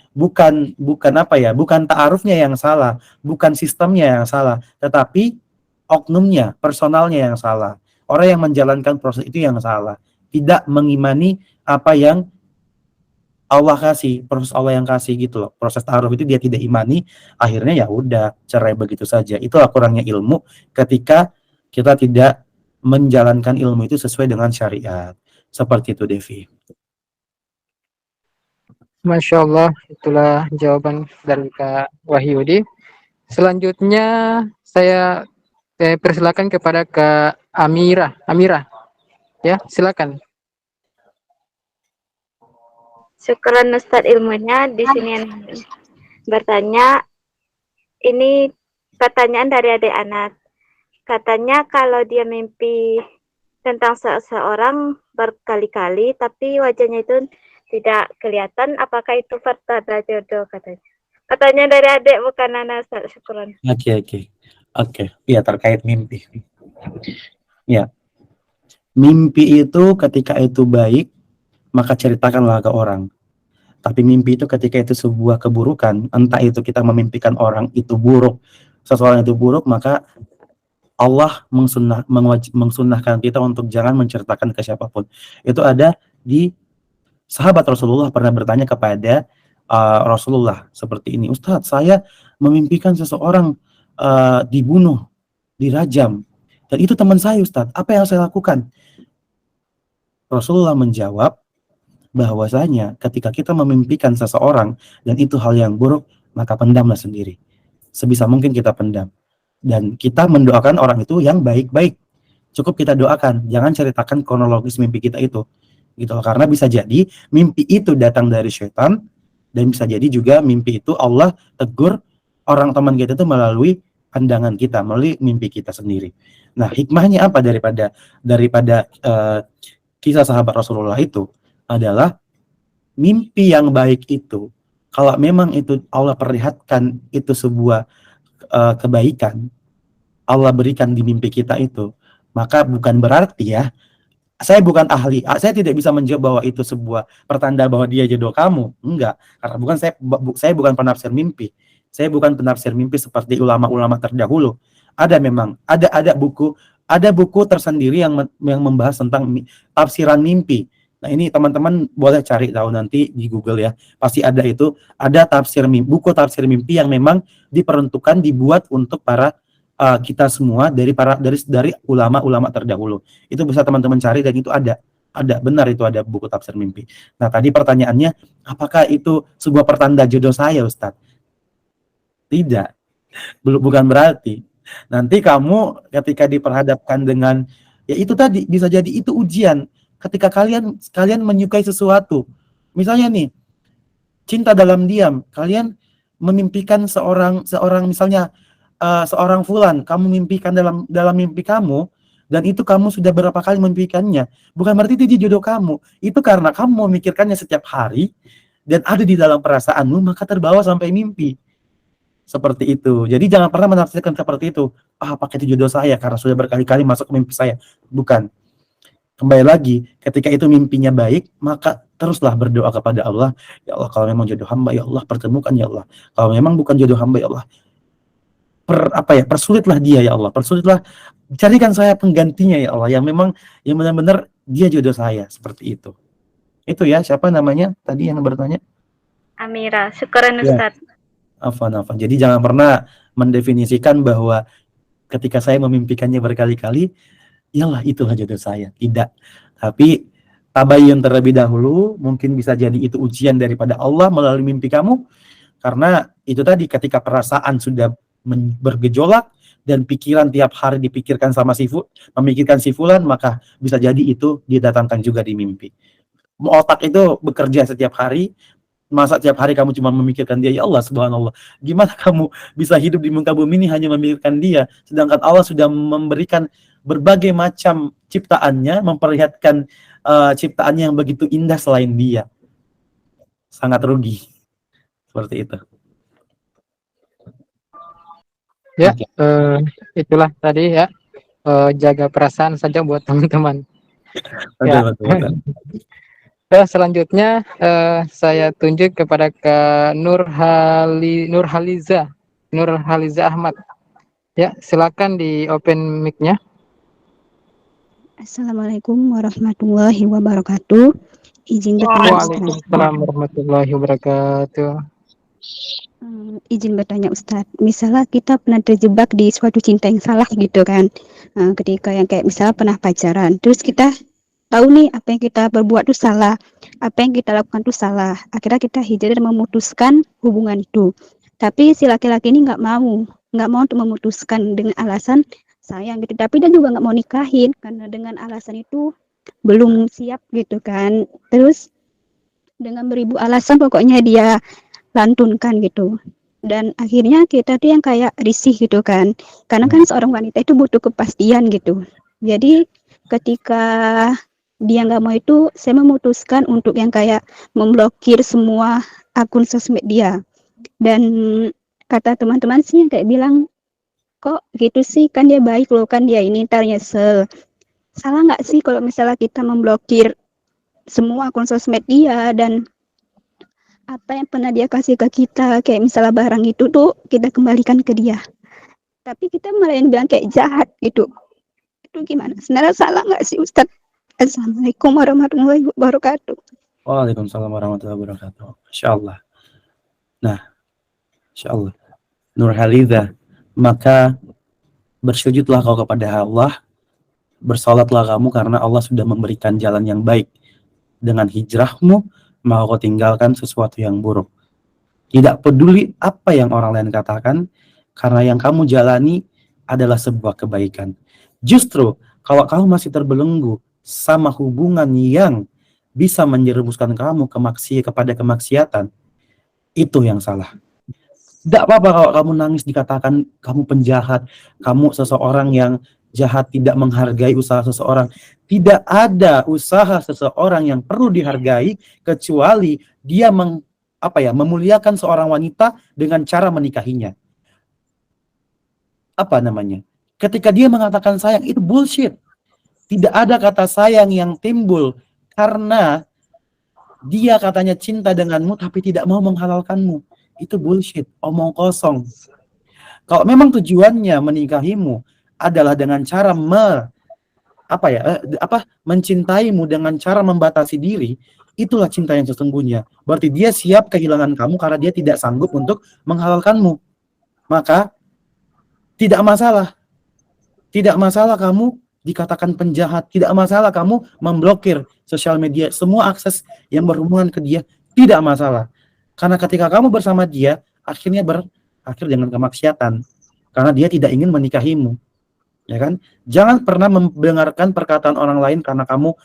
ta'arufnya yang salah, bukan sistemnya yang salah, tetapi oknumnya, personalnya yang salah. Orang yang menjalankan proses itu yang salah, tidak mengimani apa yang Allah kasih, proses Allah yang kasih gitu loh. Proses ta'aruf itu dia tidak imani, akhirnya ya udah cerai begitu saja. Itulah kurangnya ilmu ketika kita tidak menjalankan ilmu itu sesuai dengan syariat. Seperti itu Devi. Masya Allah, itulah jawaban dari Kak Wahyudi. Selanjutnya saya persilakan kepada Kak Amira. Ya, silakan. Syukuran Ustadz ilmunya. Di sini yang bertanya, ini pertanyaan dari adik anak. Katanya kalau dia mimpi tentang seseorang berkali-kali, tapi wajahnya itu tidak kelihatan, apakah itu pertanda jodoh katanya? Pertanyaan dari adik, bukan anak, Ustaz. Syukuran. Oke. Ya, terkait mimpi. Ya. Mimpi itu ketika itu baik, maka ceritakanlah ke orang. Tapi mimpi itu ketika itu sebuah keburukan, entah itu kita memimpikan orang itu buruk, seseorang itu buruk, maka Allah mengsunnahkan kita untuk jangan menceritakan ke siapapun. Itu ada di sahabat Rasulullah pernah bertanya kepada Rasulullah seperti ini, Ustadz, saya memimpikan seseorang dibunuh, dirajam, dan itu teman saya, Ustadz, apa yang saya lakukan? Rasulullah menjawab bahwasanya ketika kita memimpikan seseorang dan itu hal yang buruk, maka pendamlah sendiri. Sebisa mungkin kita pendam. Dan kita mendoakan orang itu yang baik-baik. Cukup kita doakan, jangan ceritakan kronologis mimpi kita itu. Gitu loh. Karena bisa jadi mimpi itu datang dari syaitan, dan bisa jadi juga mimpi itu Allah tegur orang teman kita itu melalui pandangan kita, melalui mimpi kita sendiri. Nah, hikmahnya apa daripada kisah sahabat Rasulullah itu adalah mimpi yang baik itu, kalau memang itu Allah perlihatkan itu sebuah kebaikan, Allah berikan di mimpi kita itu, maka bukan berarti ya, saya bukan ahli, saya tidak bisa menjawab bahwa itu sebuah pertanda bahwa dia jodoh kamu, enggak, karena bukan saya bukan penafsir mimpi, saya bukan penafsir mimpi seperti ulama-ulama terdahulu. Ada memang, ada buku tersendiri yang membahas tentang tafsiran mimpi. Nah, ini teman-teman boleh cari tahu nanti di Google ya. Pasti ada itu, ada buku tafsir mimpi yang memang diperuntukkan, dibuat untuk para kita semua dari ulama-ulama terdahulu. Itu bisa teman-teman cari dan itu ada benar, itu ada buku tafsir mimpi. Nah, tadi pertanyaannya, apakah itu sebuah pertanda jodoh saya, Ustadz? Tidak. Bukan berarti. Nanti kamu ketika diperhadapkan dengan ya itu tadi, bisa jadi itu ujian ketika kalian menyukai sesuatu. Misalnya nih, cinta dalam diam, kalian memimpikan seorang misalnya seorang fulan, kamu mimpikan dalam mimpi kamu, dan itu kamu sudah berapa kali memimpikannya. Bukan berarti itu jodoh kamu. Itu karena kamu memikirkannya setiap hari dan ada di dalam perasaanmu, maka terbawa sampai mimpi. Seperti itu. Jadi jangan pernah menafsirkan seperti itu. Apakah itu jodoh saya karena sudah berkali-kali masuk ke mimpi saya? Bukan. Kembali lagi, ketika itu mimpinya baik, maka teruslah berdoa kepada Allah. Ya Allah, kalau memang jodoh hamba, ya Allah, pertemukan ya Allah. Kalau memang bukan jodoh hamba, ya Allah, persulitlah dia ya Allah. Persulitlah, carikan saya penggantinya ya Allah, yang memang yang benar-benar dia jodoh saya, seperti itu. Itu ya, siapa namanya tadi yang bertanya? Amira, syukuran Ya. Ustadz. Afwan. Jadi jangan pernah mendefinisikan bahwa ketika saya memimpikannya berkali-kali, yalah itulah jodoh saya. Tidak. Tapi tabayyun terlebih dahulu, mungkin bisa jadi itu ujian daripada Allah melalui mimpi kamu. Karena itu tadi, ketika perasaan sudah bergejolak dan pikiran tiap hari dipikirkan memikirkan si fulan, maka bisa jadi itu didatangkan juga di mimpi. Otak itu bekerja setiap hari. Masa tiap hari kamu cuma memikirkan dia? Ya Allah, subhanallah. Gimana kamu bisa hidup di muka bumi ini hanya memikirkan dia? Sedangkan Allah sudah memberikan berbagai macam ciptaannya, memperlihatkan ciptaannya yang begitu indah selain dia. Sangat rugi. Seperti itu. Ya, itulah tadi ya. Jaga perasaan saja buat teman-teman. Ya. Betul. Selanjutnya saya tunjuk kepada Kak Nurhaliza Ahmad. Ya, silakan di open mic-nya. Assalamualaikum warahmatullahi wabarakatuh. Izin bertanya Ustaz. Waalaikumsalam warahmatullahi wabarakatuh. Izin bertanya Ustaz. Misalnya kita pernah terjebak di suatu cinta yang salah gitu kan. Ketika yang kayak misalnya pernah pacaran, terus kita tahu nih apa yang kita berbuat itu salah, apa yang kita lakukan itu salah. Akhirnya kita hijrah dan memutuskan hubungan itu. Tapi si laki-laki ini nggak mau untuk memutuskan dengan alasan sayang gitu. Tapi dia juga nggak mau nikahin karena dengan alasan itu belum siap gitu kan. Terus dengan beribu alasan pokoknya dia lantunkan gitu. Dan akhirnya kita tuh yang kayak risih gitu kan. Karena kan seorang wanita itu butuh kepastian gitu. Jadi ketika dia nggak mau itu, saya memutuskan untuk yang kayak memblokir semua akun sosmed dia. Dan kata teman-teman sih yang kayak bilang, kok gitu sih, kan dia baik loh, kan dia ini ntar nyesel. salah nggak sih kalau misalnya kita memblokir semua akun sosmed dia dan apa yang pernah dia kasih ke kita, kayak misalnya barang itu tuh kita kembalikan ke dia. Tapi kita malah yang bilang kayak jahat gitu. Itu gimana? Sebenarnya salah nggak sih Ustadz? Assalamualaikum warahmatullahi wabarakatuh. Waalaikumsalam warahmatullahi wabarakatuh. Masya Allah. Nah, Masya Allah. Nurhaliza, maka bersujudlah kau kepada Allah, bersolatlah kamu karena Allah sudah memberikan jalan yang baik. Dengan hijrahmu, maka kau tinggalkan sesuatu yang buruk. Tidak peduli apa yang orang lain katakan, karena yang kamu jalani adalah sebuah kebaikan. Justru, kalau kamu masih terbelenggu sama hubungan yang bisa menjerumuskan kamu kepada kemaksiatan, itu yang salah. Tidak apa-apa kalau kamu nangis dikatakan kamu penjahat, kamu seseorang yang jahat, tidak menghargai usaha seseorang. Tidak ada usaha seseorang yang perlu dihargai kecuali dia memuliakan seorang wanita dengan cara menikahinya. Apa namanya? Ketika dia mengatakan sayang, itu bullshit. Tidak ada kata sayang yang timbul karena dia katanya cinta denganmu tapi tidak mau menghalalkanmu. Itu bullshit, omong kosong. Kalau memang tujuannya menikahimu adalah dengan cara mencintaimu dengan cara membatasi diri, itulah cinta yang sesungguhnya. Berarti dia siap kehilangan kamu karena dia tidak sanggup untuk menghalalkanmu. Maka tidak masalah. Tidak masalah kamu dikatakan penjahat, tidak masalah kamu memblokir sosial media, semua akses yang berhubungan ke dia, tidak masalah. Karena ketika kamu bersama dia, akhirnya berakhir dengan kemaksiatan. Karena dia tidak ingin menikahimu. Ya kan? Jangan pernah mendengarkan perkataan orang lain karena kamu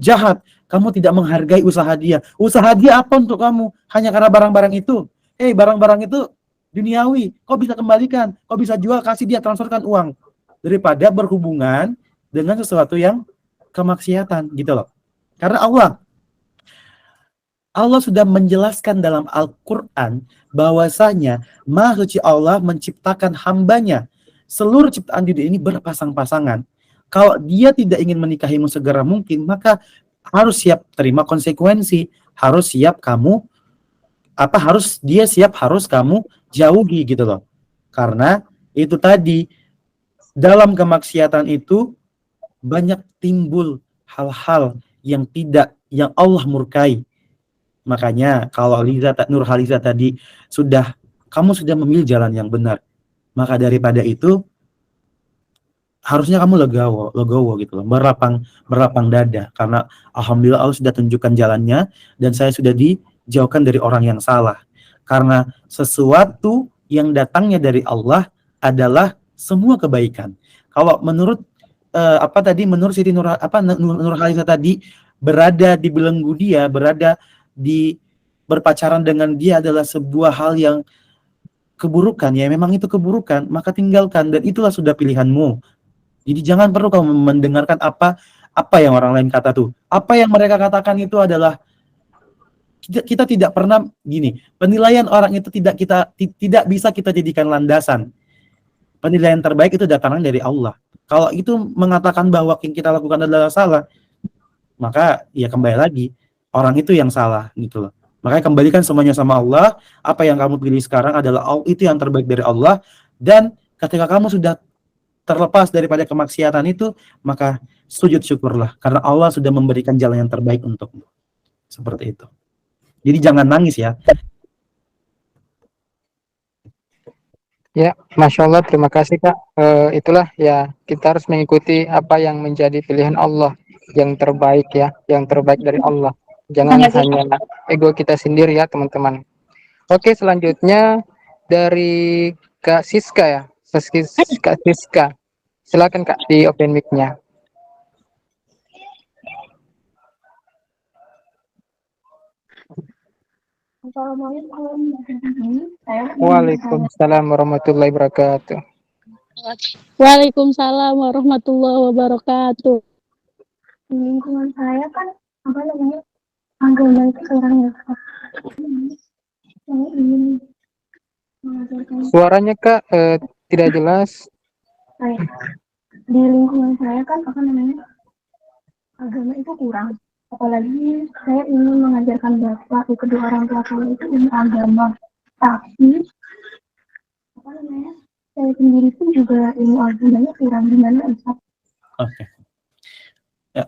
jahat, kamu tidak menghargai usaha dia. Usaha dia apa untuk kamu? Hanya karena barang-barang itu. Barang-barang itu duniawi, kau bisa kembalikan, kau bisa jual, kasih dia, transferkan uang. Daripada berhubungan dengan sesuatu yang kemaksiatan gitu loh. Karena Allah sudah menjelaskan dalam Al-Quran bahwasanya Maha Suci Allah menciptakan hambanya. Seluruh ciptaan di dunia ini berpasang-pasangan. Kalau dia tidak ingin menikahimu segera mungkin, maka harus siap terima konsekuensi. Harus siap kamu harus kamu jauhi gitu loh. Karena itu tadi, dalam kemaksiatan itu banyak timbul hal-hal yang Allah murkai. Makanya kalau Nurhaliza tadi kamu sudah memilih jalan yang benar, maka daripada itu harusnya kamu legowo gitu loh, berlapang dada, karena alhamdulillah Allah sudah tunjukkan jalannya dan saya sudah dijauhkan dari orang yang salah. Karena sesuatu yang datangnya dari Allah adalah semua kebaikan. Kalau menurut menurut Siti Nurhaliza tadi, berada di belenggu dia, berpacaran dengan dia adalah sebuah hal yang keburukan, ya memang itu keburukan, maka tinggalkan, dan itulah sudah pilihanmu. Jadi jangan perlu kamu mendengarkan apa yang orang lain kata tuh. Apa yang mereka katakan itu adalah kita tidak pernah gini. Penilaian orang itu tidak bisa kita jadikan landasan. Penilaian terbaik itu datangnya dari Allah. Kalau itu mengatakan bahwa yang kita lakukan adalah salah, maka ya kembali lagi orang itu yang salah gitu loh. Makanya kembalikan semuanya sama Allah. Apa yang kamu pilih sekarang adalah itu yang terbaik dari Allah. Dan ketika kamu sudah terlepas daripada kemaksiatan itu, maka sujud syukurlah karena Allah sudah memberikan jalan yang terbaik untukmu. Seperti itu. Jadi jangan nangis ya. Ya, Masya Allah, terima kasih Kak. Itulah ya, kita harus mengikuti apa yang menjadi pilihan Allah, yang terbaik ya, yang terbaik dari Allah. Jangan hanya ego kita sendiri ya teman-teman. Oke, selanjutnya dari Kak Siska ya, Kak Siska. Silakan Kak, di open mic-nya. Waalaikumsalam warahmatullahi wabarakatuh. Waalaikumsalam warahmatullahi wabarakatuh. Di lingkungan saya kan agama itu kurang ya. Suaranya Kak tidak jelas. Di lingkungan saya kan agama itu kurang. Apalagi saya ingin mengajarkan bapak kedua orang tua saya itu ilmu agama. Tapi apa namanya? Saya sendiri pun juga ilmu agamanya kurang. Gimana Ustaz? Oke. Ya,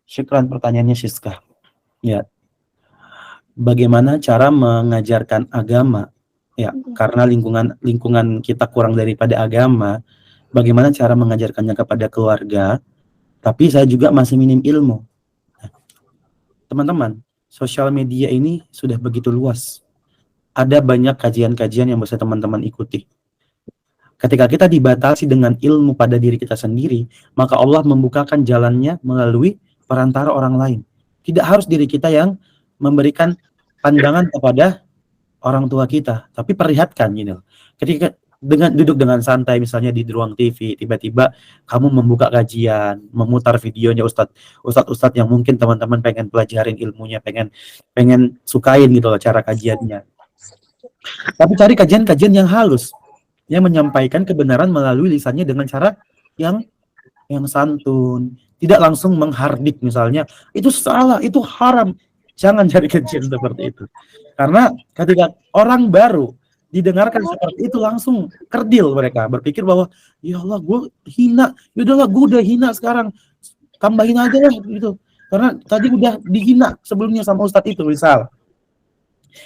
syukran pertanyaannya Siska. Ya, bagaimana cara mengajarkan agama? Ya, karena lingkungan kita kurang daripada agama, bagaimana cara mengajarkannya kepada keluarga? Tapi saya juga masih minim ilmu. Teman-teman, sosial media ini sudah begitu luas. Ada banyak kajian-kajian yang bisa teman-teman ikuti. Ketika kita dibatasi dengan ilmu pada diri kita sendiri, maka Allah membukakan jalannya melalui perantara orang lain. Tidak harus diri kita yang memberikan pandangan kepada orang tua kita, tapi perlihatkan gitu. Ketika duduk dengan santai misalnya di ruang TV, tiba-tiba kamu membuka kajian, memutar videonya ustadz yang mungkin teman-teman pengen pelajarin ilmunya, pengen sukain gitu loh cara kajiannya. Tapi cari kajian-kajian yang halus, yang menyampaikan kebenaran melalui lisannya dengan cara yang santun, tidak langsung menghardik misalnya, itu salah, itu haram. Jangan cari kajian seperti itu. Karena ketika orang baru didengarkan seperti itu langsung kerdil mereka, berpikir bahwa ya Allah gue hina, yaudahlah gue udah hina sekarang, tambahin aja lah gitu. Karena tadi udah dihina sebelumnya sama ustadz itu misal.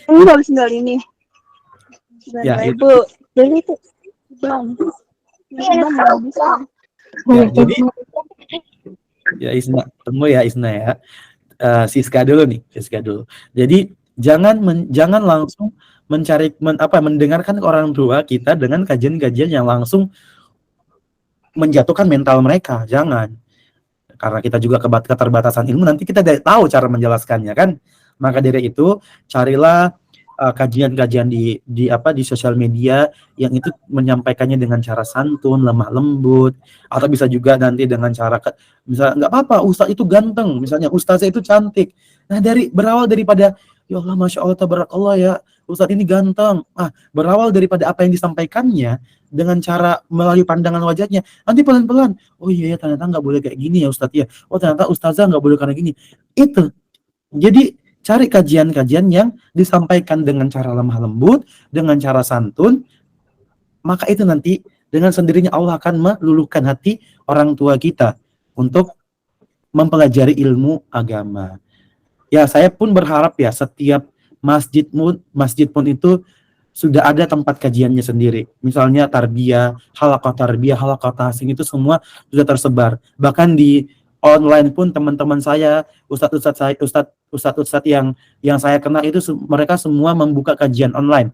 Enggak tinggal ini. Ya itu. Jadi itu bang. Ya, jadi ya Isna, tunggu ya Isna ya. Siska dulu nih, Siska dulu. Jadi jangan langsung mendengarkan orang tua kita dengan kajian-kajian yang langsung menjatuhkan mental mereka. Jangan. Karena kita juga keterbatasan ilmu, nanti kita tidak tahu cara menjelaskannya kan. Maka dari itu carilah kajian-kajian di sosial media yang itu menyampaikannya dengan cara santun, lemah lembut, atau bisa juga nanti dengan cara misalnya nggak apa-apa ustadz itu ganteng, misalnya ustazah itu cantik. Nah berawal daripada ya Allah masya Allah tabarakallah ya ustadz ini ganteng. Berawal daripada apa yang disampaikannya dengan cara melalui pandangan wajahnya. Nanti pelan-pelan, oh iya ya ternyata nggak boleh kayak gini ya ustadz ya. Oh ternyata ustazah nggak boleh karena gini. Itu. Jadi cari kajian-kajian yang disampaikan dengan cara lemah lembut, dengan cara santun, maka itu nanti dengan sendirinya Allah akan meluluhkan hati orang tua kita untuk mempelajari ilmu agama. Ya, saya pun berharap ya setiap masjid pun itu sudah ada tempat kajiannya sendiri. Misalnya tarbiyah, halaqah tahsin itu semua sudah tersebar. Bahkan di online pun teman-teman saya, ustadz yang saya kenal itu mereka semua membuka kajian online,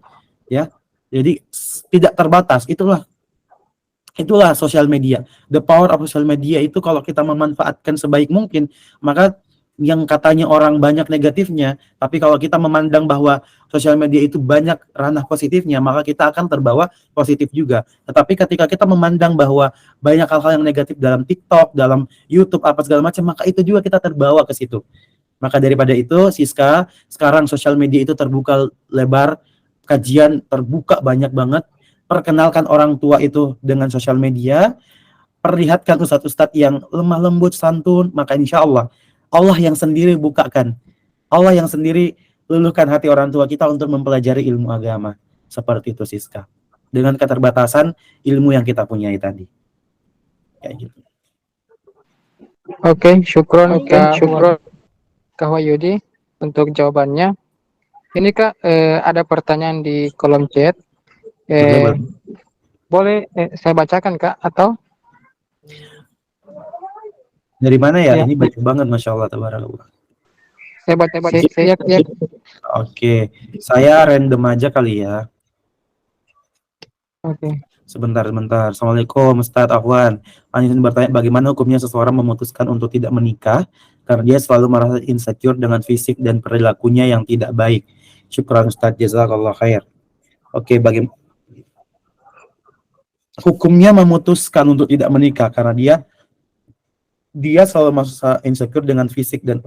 ya. Jadi tidak terbatas. Itulah sosial media. The power of social media itu kalau kita memanfaatkan sebaik mungkin, maka yang katanya orang banyak negatifnya, tapi kalau kita memandang bahwa sosial media itu banyak ranah positifnya, maka kita akan terbawa positif juga. Tetapi ketika kita memandang bahwa banyak hal-hal yang negatif dalam TikTok, dalam YouTube, apa segala macam, maka itu juga kita terbawa ke situ. Maka daripada itu, Siska, sekarang sosial media itu terbuka lebar, kajian terbuka banyak banget, perkenalkan orang tua itu dengan sosial media, perlihatkan ustadz-ustadz yang lemah lembut, santun, maka insya Allah yang sendiri bukakan, Allah yang sendiri luluhkan hati orang tua kita untuk mempelajari ilmu agama. Seperti itu Siska. Dengan keterbatasan ilmu yang kita punyai tadi. Kayak gitu. Oke, syukron Kak Wahyudi untuk jawabannya. Ini Kak, ada pertanyaan di kolom chat. Boleh saya bacakan Kak atau? Dari mana ya? Ini baik banget, masya Allah, tabarakallah. Saya baca. Oke, saya random aja kali ya. Oke. Sebentar. Assalamualaikum, Ustadz Afwan. Saya ingin bertanya, bagaimana hukumnya seseorang memutuskan untuk tidak menikah karena dia selalu merasa insecure dengan fisik dan perilakunya yang tidak baik. Syukran Ustadz, jazakallah khair. Oke, bagaimana hukumnya memutuskan untuk tidak menikah karena dia selalu merasa insecure dengan fisik dan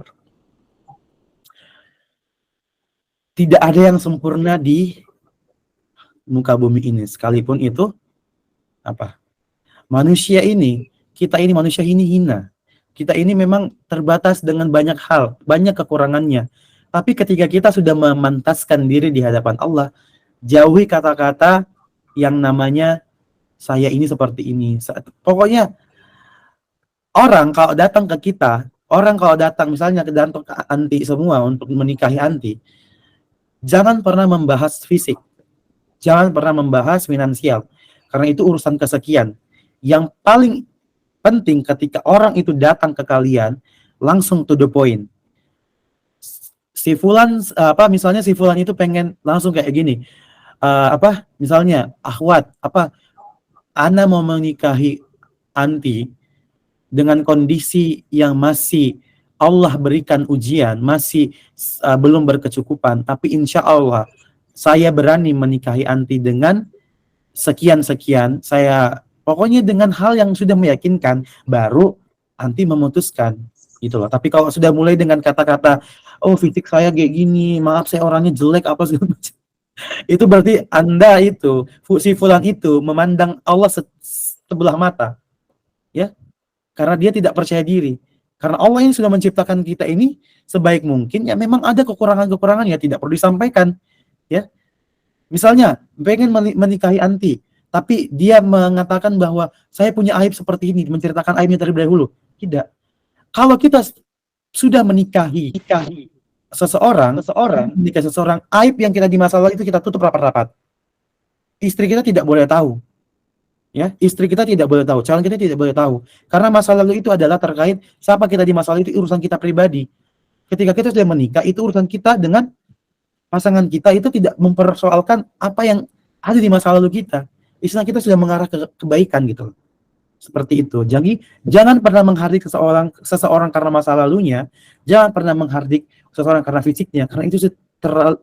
tidak ada yang sempurna di muka bumi ini. Sekalipun itu manusia ini, kita ini manusia ini hina. Kita ini memang terbatas dengan banyak hal, banyak kekurangannya. Tapi ketika kita sudah memantaskan diri di hadapan Allah, jauhi kata-kata yang namanya saya ini seperti ini. Pokoknya orang kalau datang ke kita, orang kalau datang misalnya datang ke Anti semua untuk menikahi Anti, jangan pernah membahas fisik, jangan pernah membahas finansial, karena itu urusan kesekian. Yang paling penting ketika orang itu datang ke kalian, langsung to the point. Si Fulan misalnya si Fulan itu pengen langsung kayak gini, misalnya akhwat, Ana mau menikahi Anti dengan kondisi yang masih Allah berikan ujian, masih belum berkecukupan, tapi insya Allah saya berani menikahi Anti dengan sekian-sekian, saya pokoknya dengan hal yang sudah meyakinkan, baru Anti memutuskan gitu loh. Tapi kalau sudah mulai dengan kata-kata, oh fisik saya kayak gini, maaf saya orangnya jelek apa segala macam, itu berarti Anda itu, si Fulan itu memandang Allah sebelah mata, ya, karena dia tidak percaya diri. Karena Allah ini sudah menciptakan kita ini sebaik mungkin, ya memang ada kekurangan-kekurangan ya tidak perlu disampaikan, ya. Misalnya pengen menikahi Anti, tapi dia mengatakan bahwa saya punya aib seperti ini, menceritakan aibnya terlebih dahulu. Tidak. Kalau kita sudah menikahi seseorang, aib yang kita di masa lalu itu kita tutup rapat-rapat. Istri kita tidak boleh tahu. Ya, istri kita tidak boleh tahu, calon kita tidak boleh tahu. Karena masa lalu itu adalah terkait siapa kita di masa lalu, itu urusan kita pribadi. Ketika kita sudah menikah, itu urusan kita dengan pasangan kita, itu tidak mempersoalkan apa yang ada di masa lalu kita. Istilah kita sudah mengarah ke kebaikan gitu. Seperti itu. Jadi jangan pernah menghardik seseorang karena masa lalunya, jangan pernah menghardik seseorang karena fisiknya, karena itu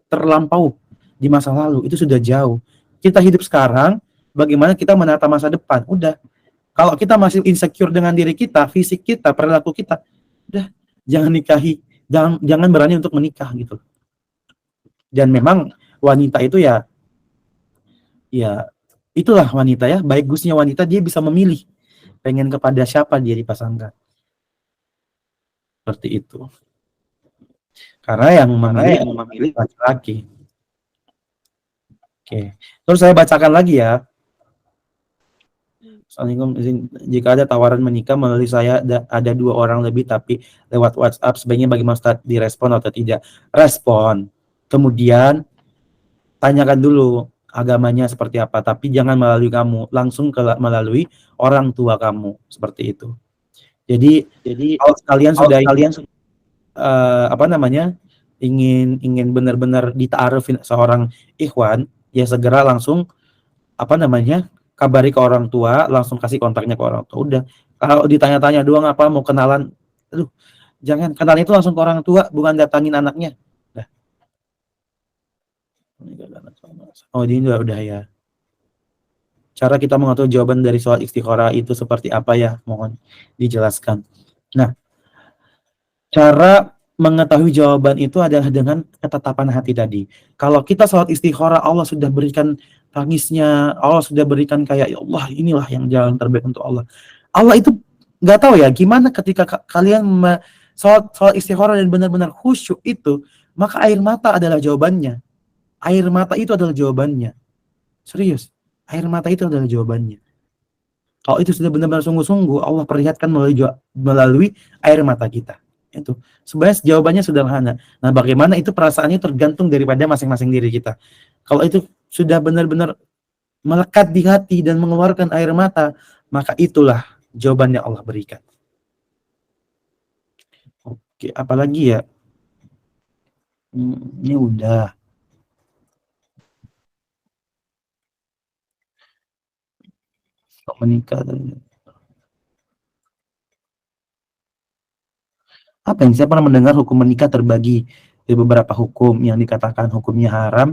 terlampau di masa lalu, itu sudah jauh. Kita hidup sekarang, bagaimana kita menata masa depan. Udah. Kalau kita masih insecure dengan diri kita, fisik kita, perilaku kita, udah, jangan nikahi, jangan berani untuk menikah gitu. Dan memang wanita itu ya itulah wanita ya, baik bagusnya wanita, dia bisa memilih pengen kepada siapa dia dipasangkan. Seperti itu. Karena yang memilih laki-laki. Oke. Terus saya bacakan lagi ya. Assalamualaikum. Jika ada tawaran menikah melalui saya, ada 2 orang lebih tapi lewat WhatsApp, sebaiknya bagaimana Ustaz, direspon atau tidak? Respon. Kemudian tanyakan dulu agamanya seperti apa, tapi jangan melalui kamu, langsung melalui orang tua kamu, seperti itu. Jadi kalau kalian sudah ingin benar-benar dita'arufin seorang ikhwan, ya segera langsung kabari ke orang tua, langsung kasih kontaknya ke orang tua. Udah. Kalau ditanya-tanya doang mau kenalan, jangan, kenalan itu langsung ke orang tua, bukan datangin anaknya. Oh, ini udah ya. Cara kita mengatur jawaban dari soal istikharah itu seperti apa ya? Mohon dijelaskan. Nah, cara mengetahui jawaban itu adalah dengan ketetapan hati tadi. Kalau kita sholat istikharah, Allah sudah berikan tangisnya, Allah sudah berikan kayak, ya Allah, inilah yang jalan terbaik untuk Allah. Allah itu nggak tahu ya, gimana ketika kalian sholat istikharah dan benar-benar khusyuk itu, maka air mata adalah jawabannya. Air mata itu adalah jawabannya. Serius, air mata itu adalah jawabannya. Kalau itu sudah benar-benar sungguh-sungguh, Allah perlihatkan melalui air mata kita. Itu sebenarnya jawabannya sederhana. Nah, bagaimana itu perasaannya tergantung daripada masing-masing diri kita. Kalau itu sudah benar-benar melekat di hati dan mengeluarkan air mata, maka itulah jawaban yang Allah berikan. Oke, apalagi ya? Ini udah. Menikah. Apa yang saya pernah mendengar hukum menikah terbagi di beberapa hukum yang dikatakan hukumnya haram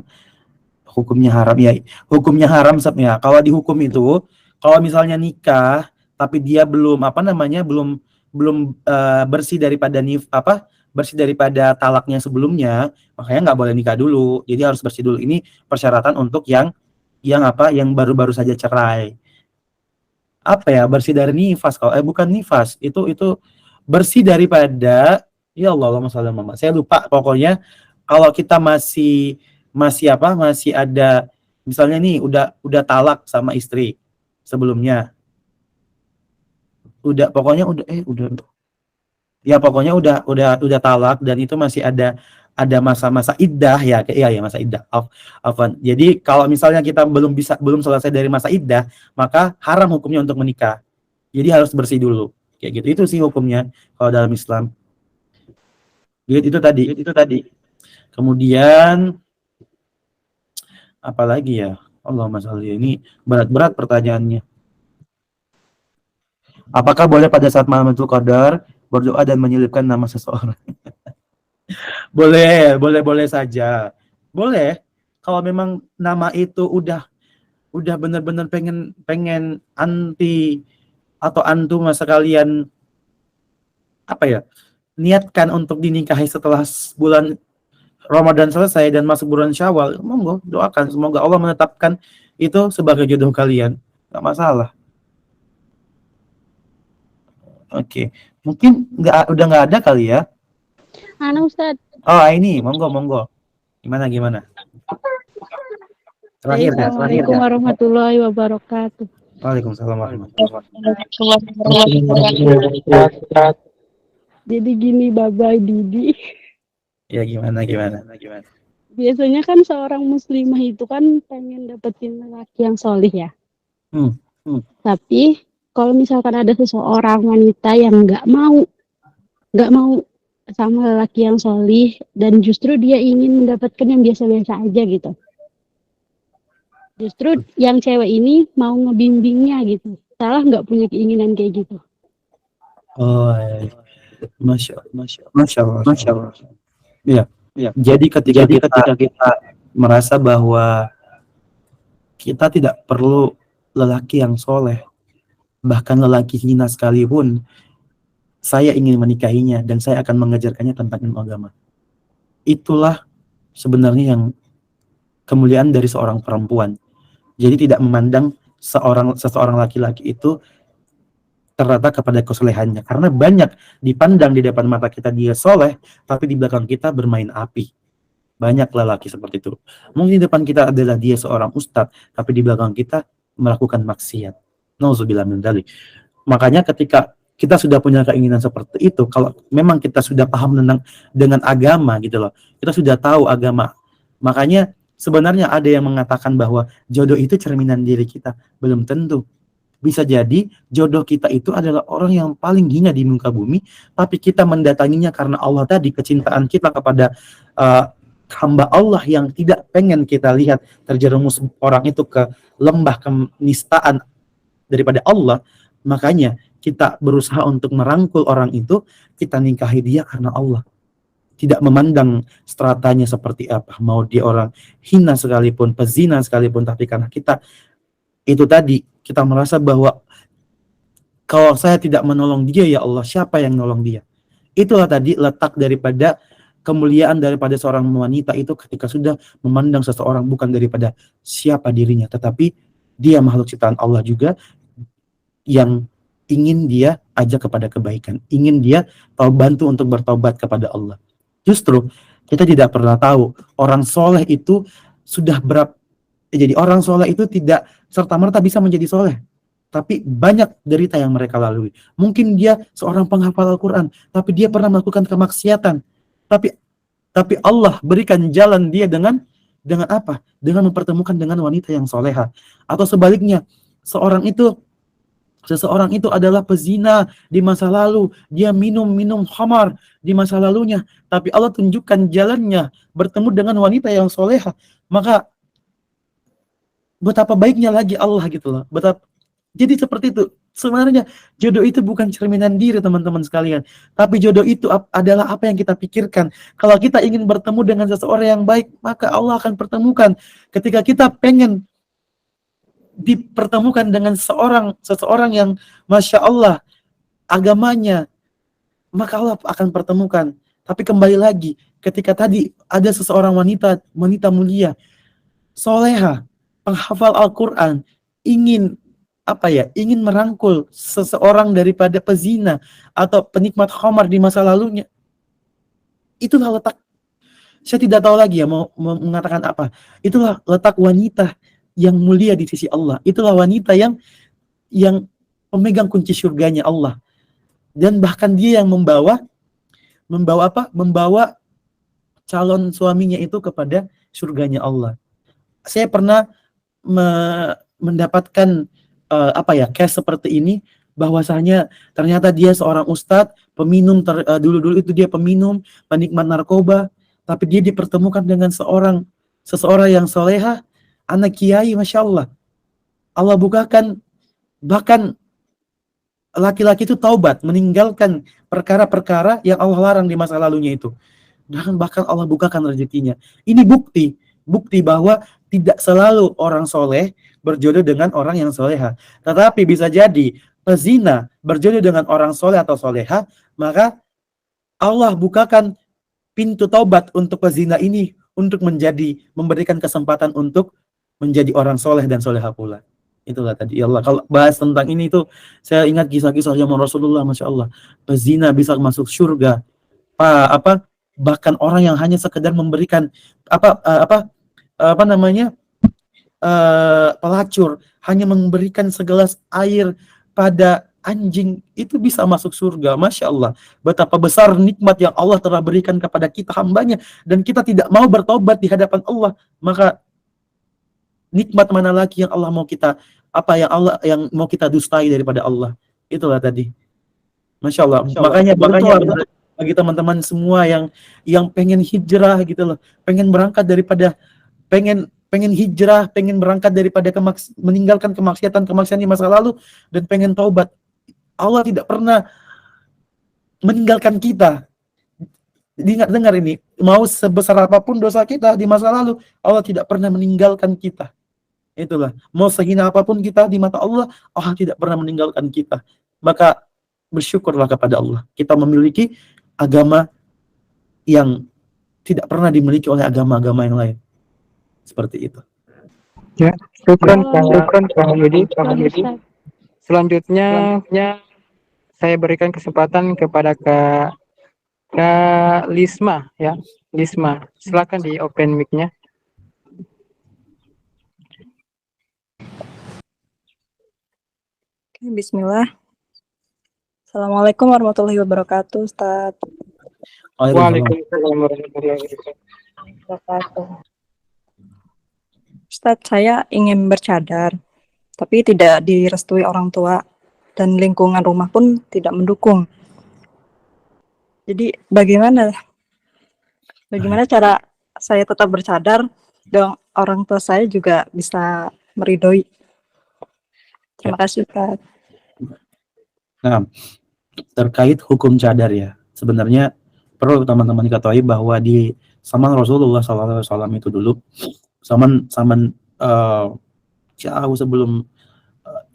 ya, hukumnya haram ya. Kalau di hukum itu, kalau misalnya nikah tapi dia belum bersih daripada talaknya sebelumnya, makanya nggak boleh nikah dulu. Jadi harus bersih dulu. Ini persyaratan untuk yang baru-baru saja cerai. Bersih dari nifas, kalau bukan nifas, itu bersih daripada, ya Allah, Allahumma shalli ala Muhammad. Saya lupa pokoknya, kalau kita masih ada, misalnya nih udah talak sama istri sebelumnya, pokoknya udah talak, dan itu masih ada masa-masa iddah ya, ya masa iddah. Afwan. Jadi kalau misalnya kita belum selesai dari masa iddah, maka haram hukumnya untuk menikah. Jadi harus bersih dulu. Kayak gitu. Itu sih hukumnya kalau dalam Islam. Itu tadi. Kemudian apalagi ya? Allahumma sholli, ini berat-berat pertanyaannya. Apakah boleh pada saat malam Lailatul Qadar berdoa dan menyelipkan nama seseorang? boleh saja. Boleh. Kalau memang nama itu udah benar-benar pengen anti atau antum sekalian niatkan untuk dinikahi setelah bulan Ramadan selesai dan masuk bulan Syawal, monggo doakan semoga Allah menetapkan itu sebagai jodoh kalian, nggak masalah. Oke. Mungkin udah nggak ada kali ya. Ustaz. Oh, ini monggo. Gimana? Terakhir. Assalamualaikum warahmatullahi wabarakatuh. Waalaikumsalam warahmatullahi Ustaz. Jadi gini, Babai Didi. Ya gimana? Biasanya kan seorang muslimah itu kan pengen dapetin laki yang solih ya. Tapi kalau misalkan ada seseorang wanita yang nggak mau sama laki yang solih, dan justru dia ingin mendapatkan yang biasa-biasa aja gitu. Justru yang cewek ini mau ngebimbingnya gitu. Salah nggak punya keinginan kayak gitu? Oh, Masya Allah. Iya. Jadi ketika kita merasa bahwa kita tidak perlu lelaki yang soleh, bahkan lelaki hina sekalipun, saya ingin menikahinya dan saya akan mengajarkannya tentang ilmu agama. Itulah sebenarnya yang kemuliaan dari seorang perempuan. Jadi tidak memandang seseorang laki-laki itu terletak kepada kesolehannya, karena banyak dipandang di depan mata kita dia soleh, tapi di belakang kita bermain api. Banyak lelaki seperti itu. Mungkin di depan kita adalah dia seorang ustadz, tapi di belakang kita melakukan maksiat. Nauzubillah min dzalik. Makanya ketika kita sudah punya keinginan seperti itu, kalau memang kita sudah paham dengan agama gitu loh, kita sudah tahu agama. Makanya sebenarnya ada yang mengatakan bahwa jodoh itu cerminan diri kita. Belum tentu. Bisa jadi jodoh kita itu adalah orang yang paling hina di muka bumi, tapi kita mendatanginya karena Allah tadi, kecintaan kita kepada hamba Allah yang tidak pengen kita lihat terjerumus orang itu ke lembah kenistaan daripada Allah. Makanya kita berusaha untuk merangkul orang itu, kita nikahi dia karena Allah. Tidak memandang stratanya seperti apa, mau dia orang hina sekalipun, pezina sekalipun, tapi karena kita itu tadi, kita merasa bahwa kalau saya tidak menolong dia, ya Allah, siapa yang nolong dia? Itulah tadi letak daripada kemuliaan daripada seorang wanita itu, ketika sudah memandang seseorang bukan daripada siapa dirinya, tetapi dia makhluk ciptaan Allah juga yang ingin dia ajak kepada kebaikan, ingin dia bantu untuk bertobat kepada Allah. Justru kita tidak pernah tahu orang soleh itu sudah berapa. Jadi orang soleh itu tidak serta-merta bisa menjadi soleh, tapi banyak derita yang mereka lalui. Mungkin dia seorang penghafal Al-Quran, tapi dia pernah melakukan kemaksiatan. Tapi Allah berikan jalan dia dengan apa? Dengan mempertemukan dengan wanita yang soleha. Atau sebaliknya, seseorang itu adalah pezina di masa lalu, dia minum khamar di masa lalunya, tapi Allah tunjukkan jalannya bertemu dengan wanita yang soleha. Maka betapa baiknya lagi Allah gitu loh. Jadi seperti itu. Sebenarnya jodoh itu bukan cerminan diri teman-teman sekalian, tapi jodoh itu adalah apa yang kita pikirkan. Kalau kita ingin bertemu dengan seseorang yang baik, maka Allah akan pertemukan. Ketika kita pengen dipertemukan dengan seseorang yang Masya Allah agamanya, maka Allah akan pertemukan. Tapi kembali lagi, ketika tadi ada seseorang wanita mulia, soleha, penghafal Al-Quran, ingin ingin merangkul seseorang daripada pezina atau penikmat khamar di masa lalunya. Itulah letak, saya tidak tahu lagi ya mau mengatakan apa. Itulah letak wanita yang mulia di sisi Allah. Itulah wanita yang pemegang kunci surganya Allah. Dan bahkan dia yang membawa calon suaminya itu kepada surganya Allah. Saya pernah mendapatkan case seperti ini, bahwasanya ternyata dia seorang ustadz, peminum, dulu-dulu itu dia peminum, penikmat narkoba, tapi dia dipertemukan dengan seseorang yang soleha, anak kiai, Masya Allah. Allah bukakan, bahkan laki-laki itu taubat, meninggalkan perkara-perkara yang Allah larang di masa lalunya itu. Dan bahkan Allah bukakan rezekinya. Ini bukti bahwa tidak selalu orang soleh berjodoh dengan orang yang soleha. Tetapi bisa jadi pezina berjodoh dengan orang soleh atau soleha, maka Allah bukakan pintu taubat untuk pezina ini untuk memberikan kesempatan untuk menjadi orang soleh dan soleha pula. Itulah tadi Allah. Kalau bahas tentang ini itu saya ingat kisah-kisah zaman Rasulullah, Masya Allah. Pezina bisa masuk surga. Bahkan orang yang hanya sekedar memberikan pelacur, hanya memberikan segelas air pada anjing, itu bisa masuk surga. Masya Allah, betapa besar nikmat yang Allah telah berikan kepada kita hambanya, dan kita tidak mau bertobat di hadapan Allah. Maka nikmat mana lagi yang Allah mau kita yang mau kita dustai daripada Allah? Itulah tadi. Masya Allah. Makanya bagi teman-teman semua yang pengen hijrah gitu loh, pengen berangkat daripada pengen hijrah, pengen berangkat daripada meninggalkan kemaksiatan di masa lalu dan pengen taubat. Allah tidak pernah meninggalkan kita. Dengar ini, mau sebesar apapun dosa kita di masa lalu, Allah tidak pernah meninggalkan kita. Itulah, mau sehina apapun kita di mata Allah, Allah tidak pernah meninggalkan kita. Maka bersyukurlah kepada Allah, kita memiliki agama yang tidak pernah dimiliki oleh agama-agama yang lain. Seperti itu. Ya, syukran Pak Yudi. Selanjutnya saya berikan kesempatan kepada Kak Lisma ya. Lisma, silakan di open mic-nya. Bismillah. Assalamualaikum warahmatullahi wabarakatuh, Ustaz. Waalaikumsalam warahmatullahi wabarakatuh. Ustaz, saya ingin bercadar, tapi tidak direstui orang tua dan lingkungan rumah pun tidak mendukung. Jadi bagaimana cara saya tetap bercadar dan orang tua saya juga bisa meridhoi? Terima kasih, Ustaz. Nah, terkait hukum cadar ya, sebenarnya perlu teman-teman diketahui bahwa di zaman Rasulullah SAW itu dulu, zaman jauh sebelum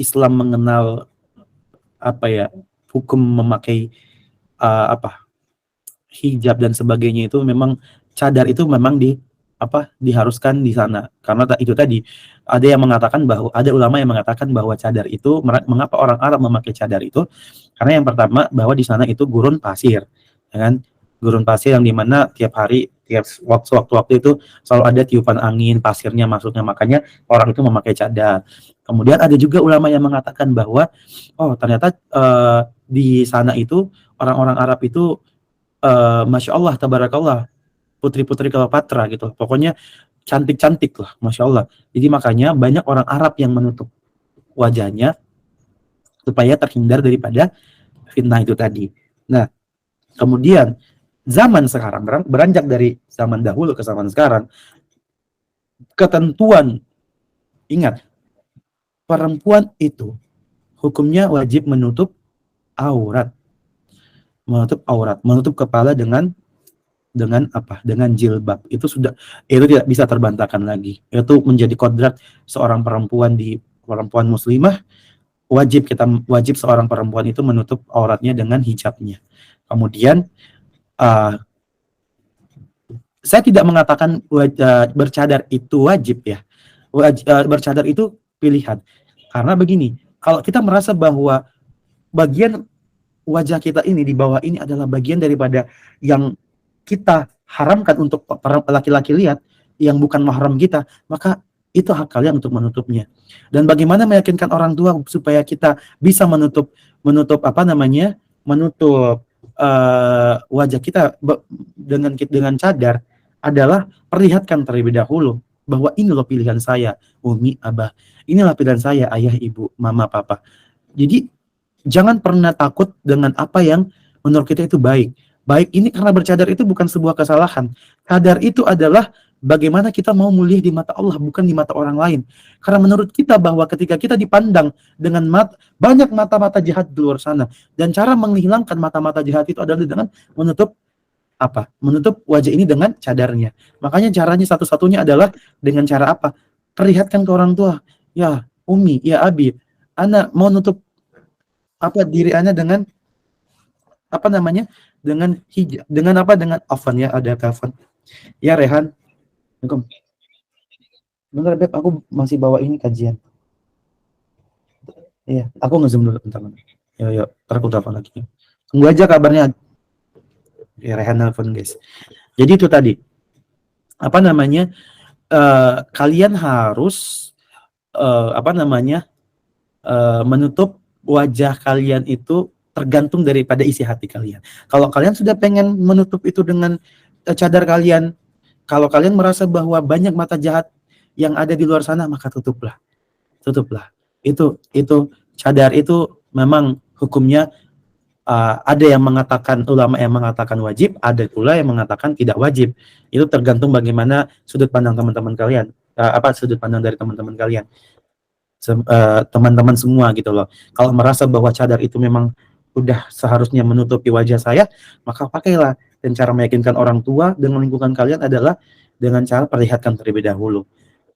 Islam mengenal hukum memakai hijab dan sebagainya, itu memang cadar itu memang diharuskan di sana. Karena itu tadi ada ulama yang mengatakan bahwa cadar itu, mengapa orang Arab memakai cadar itu? Karena yang pertama bahwa di sana itu gurun pasir, ya kan? Gurun pasir yang dimana tiap hari, tiap waktu itu selalu ada tiupan angin, pasirnya masuknya, makanya orang itu memakai cadar. Kemudian ada juga ulama yang mengatakan bahwa ternyata di sana itu orang-orang Arab itu Masya Allah, tabarakallah, putri-putri Cleopatra gitu, pokoknya cantik-cantik lah, Masya Allah. Jadi makanya banyak orang Arab yang menutup wajahnya supaya terhindar daripada fitnah itu tadi. Nah, kemudian zaman sekarang, beranjak dari zaman dahulu ke zaman sekarang, ketentuan, ingat, perempuan itu hukumnya wajib menutup aurat, menutup kepala dengan jilbab. Itu tidak bisa terbantahkan lagi. Itu menjadi kodrat seorang perempuan muslimah, wajib seorang perempuan itu menutup auratnya dengan hijabnya. Kemudian saya tidak mengatakan bercadar itu wajib ya. Bercadar itu pilihan. Karena begini, Kalau kita merasa bahwa bagian wajah kita ini di bawah ini adalah bagian daripada yang kita haramkan untuk para laki-laki lihat, yang bukan mahram kita, maka itu hak kalian untuk menutupnya. Dan bagaimana meyakinkan orang tua supaya kita bisa menutup wajah kita dengan cadar adalah perlihatkan terlebih dahulu bahwa ini loh pilihan saya, umi, abah. Inilah pilihan saya, ayah, ibu, mama, papa. Jadi jangan pernah takut dengan apa yang menurut kita itu baik. Baik ini karena bercadar itu bukan sebuah kesalahan. Cadar itu adalah bagaimana kita mau mulia di mata Allah, bukan di mata orang lain. Karena menurut kita bahwa ketika kita dipandang dengan banyak mata-mata jahat di luar sana, dan cara menghilangkan mata-mata jahat itu adalah dengan menutup wajah ini dengan cadarnya. Makanya caranya satu-satunya adalah dengan cara apa? Perlihatkan ke orang tua, ya umi, ya abi, anak mau nutup diri anak dengan dengan hijab, dengan afan ya, ada kafan. Ya Rehan. Bentar Beb, aku masih bawa ini kajian. Iya, aku nge-zoom dulu bentar. Yo, ntar aku telepon lagi. Tunggu aja kabarnya. Ya Rehan nelfon guys. Jadi itu tadi. Kalian harus menutup wajah kalian itu tergantung daripada isi hati kalian. Kalau kalian sudah pengen menutup itu dengan cadar kalian, kalau kalian merasa bahwa banyak mata jahat yang ada di luar sana, maka tutuplah. Itu cadar itu memang hukumnya ada yang mengatakan, ulama yang mengatakan wajib, ada pula yang mengatakan tidak wajib. Itu tergantung bagaimana sudut pandang teman-teman kalian, sudut pandang dari teman-teman kalian, teman-teman semua gitu loh. Kalau merasa bahwa cadar itu memang udah seharusnya menutupi wajah saya, maka pakailah. Dan cara meyakinkan orang tua dengan lingkungan kalian adalah dengan cara perlihatkan terlebih dahulu.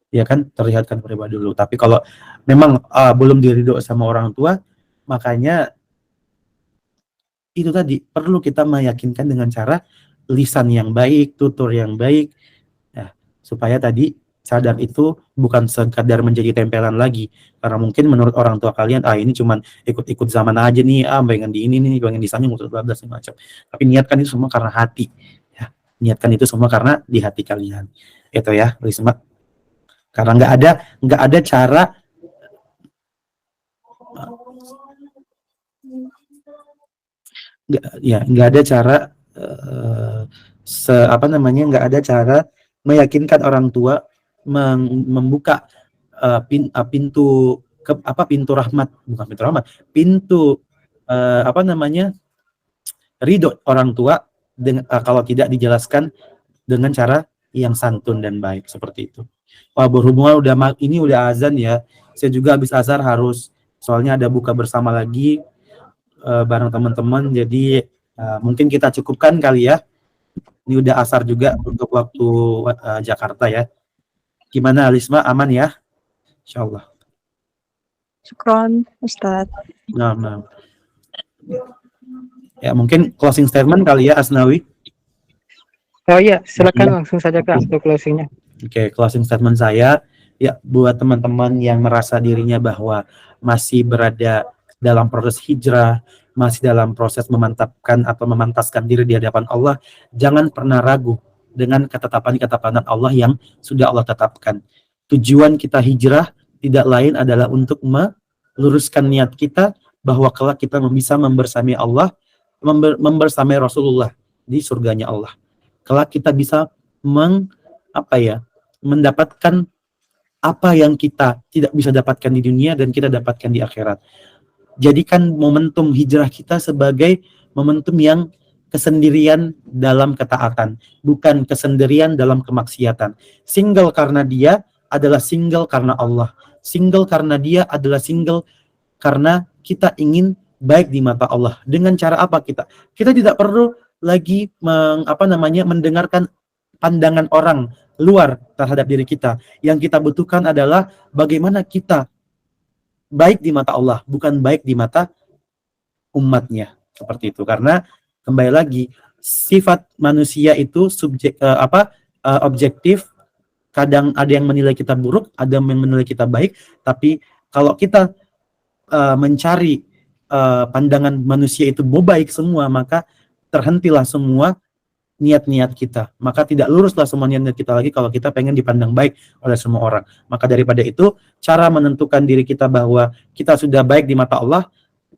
Ya kan, terlihatkan terlebih dahulu. Tapi kalau memang belum diridho sama orang tua, makanya itu tadi perlu kita meyakinkan dengan cara lisan yang baik, tutur yang baik, ya, supaya tadi cadar itu bukan sekadar menjadi tempelan lagi. Karena mungkin menurut orang tua kalian, ini cuman ikut-ikut zaman aja nih, pengen di ini nih, pengen di sana, macam. Tapi niatkan itu semua karena hati. Ya, niatkan itu semua karena di hati kalian. Itu ya, Risma. Karena nggak ada cara nggak ada cara nggak ada cara meyakinkan orang tua membuka pintu rahmat, bukan pintu rahmat, pintu ridho orang tua dengan kalau tidak dijelaskan dengan cara yang santun dan baik seperti itu. Berhubungan udah azan ya, saya juga habis azhar harus, soalnya ada buka bersama lagi bareng teman-teman, jadi mungkin kita cukupkan kali ya. Ini udah asar juga untuk waktu Jakarta ya. Gimana Alisma, aman ya? Insyaallah. Syukron Ustadz. Nah. Ya mungkin closing statement kali ya Asnawi. Oh iya, silakan langsung saja Kak untuk closingnya. Oke, closing statement saya ya buat teman-teman yang merasa dirinya bahwa masih berada dalam proses hijrah, masih dalam proses memantapkan atau memantaskan diri di hadapan Allah, jangan pernah ragu dengan ketetapan-ketetapan Allah yang sudah Allah tetapkan. Tujuan kita hijrah tidak lain adalah untuk meluruskan niat kita bahwa kelak kita bisa membersamai Allah, membersamai Rasulullah di surganya Allah. Kelak kita bisa mendapatkan apa yang kita tidak bisa dapatkan di dunia dan kita dapatkan di akhirat. Jadikan momentum hijrah kita sebagai momentum yang kesendirian dalam ketaatan, bukan kesendirian dalam kemaksiatan. Single karena dia adalah single karena Allah. Single karena dia adalah single karena kita ingin baik di mata Allah. Dengan cara apa kita? Kita tidak perlu lagi mendengarkan pandangan orang luar terhadap diri kita. Yang kita butuhkan adalah bagaimana kita baik di mata Allah, bukan baik di mata umatnya. Seperti itu. Karena kembali lagi, sifat manusia itu objektif. Kadang ada yang menilai kita buruk, ada yang menilai kita baik. Tapi kalau kita mencari pandangan manusia itu baik semua, maka terhentilah semua niat-niat kita. Maka tidak luruslah semua niat-niat kita lagi kalau kita pengen dipandang baik oleh semua orang. Maka daripada itu, cara menentukan diri kita bahwa kita sudah baik di mata Allah,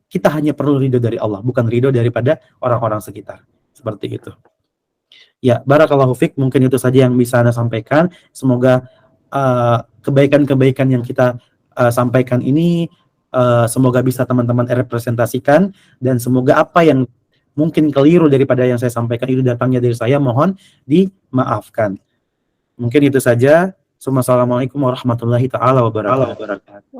kita hanya perlu ridho dari Allah, bukan ridho daripada orang-orang sekitar. Seperti itu. Ya, barakallahu fiik, mungkin itu saja yang bisa Anda sampaikan. Semoga kebaikan-kebaikan yang kita sampaikan ini semoga bisa teman-teman representasikan, dan semoga apa yang mungkin keliru daripada yang saya sampaikan itu datangnya dari saya, mohon dimaafkan. Mungkin itu saja. Assalamualaikum warahmatullahi taala wabarakatuh.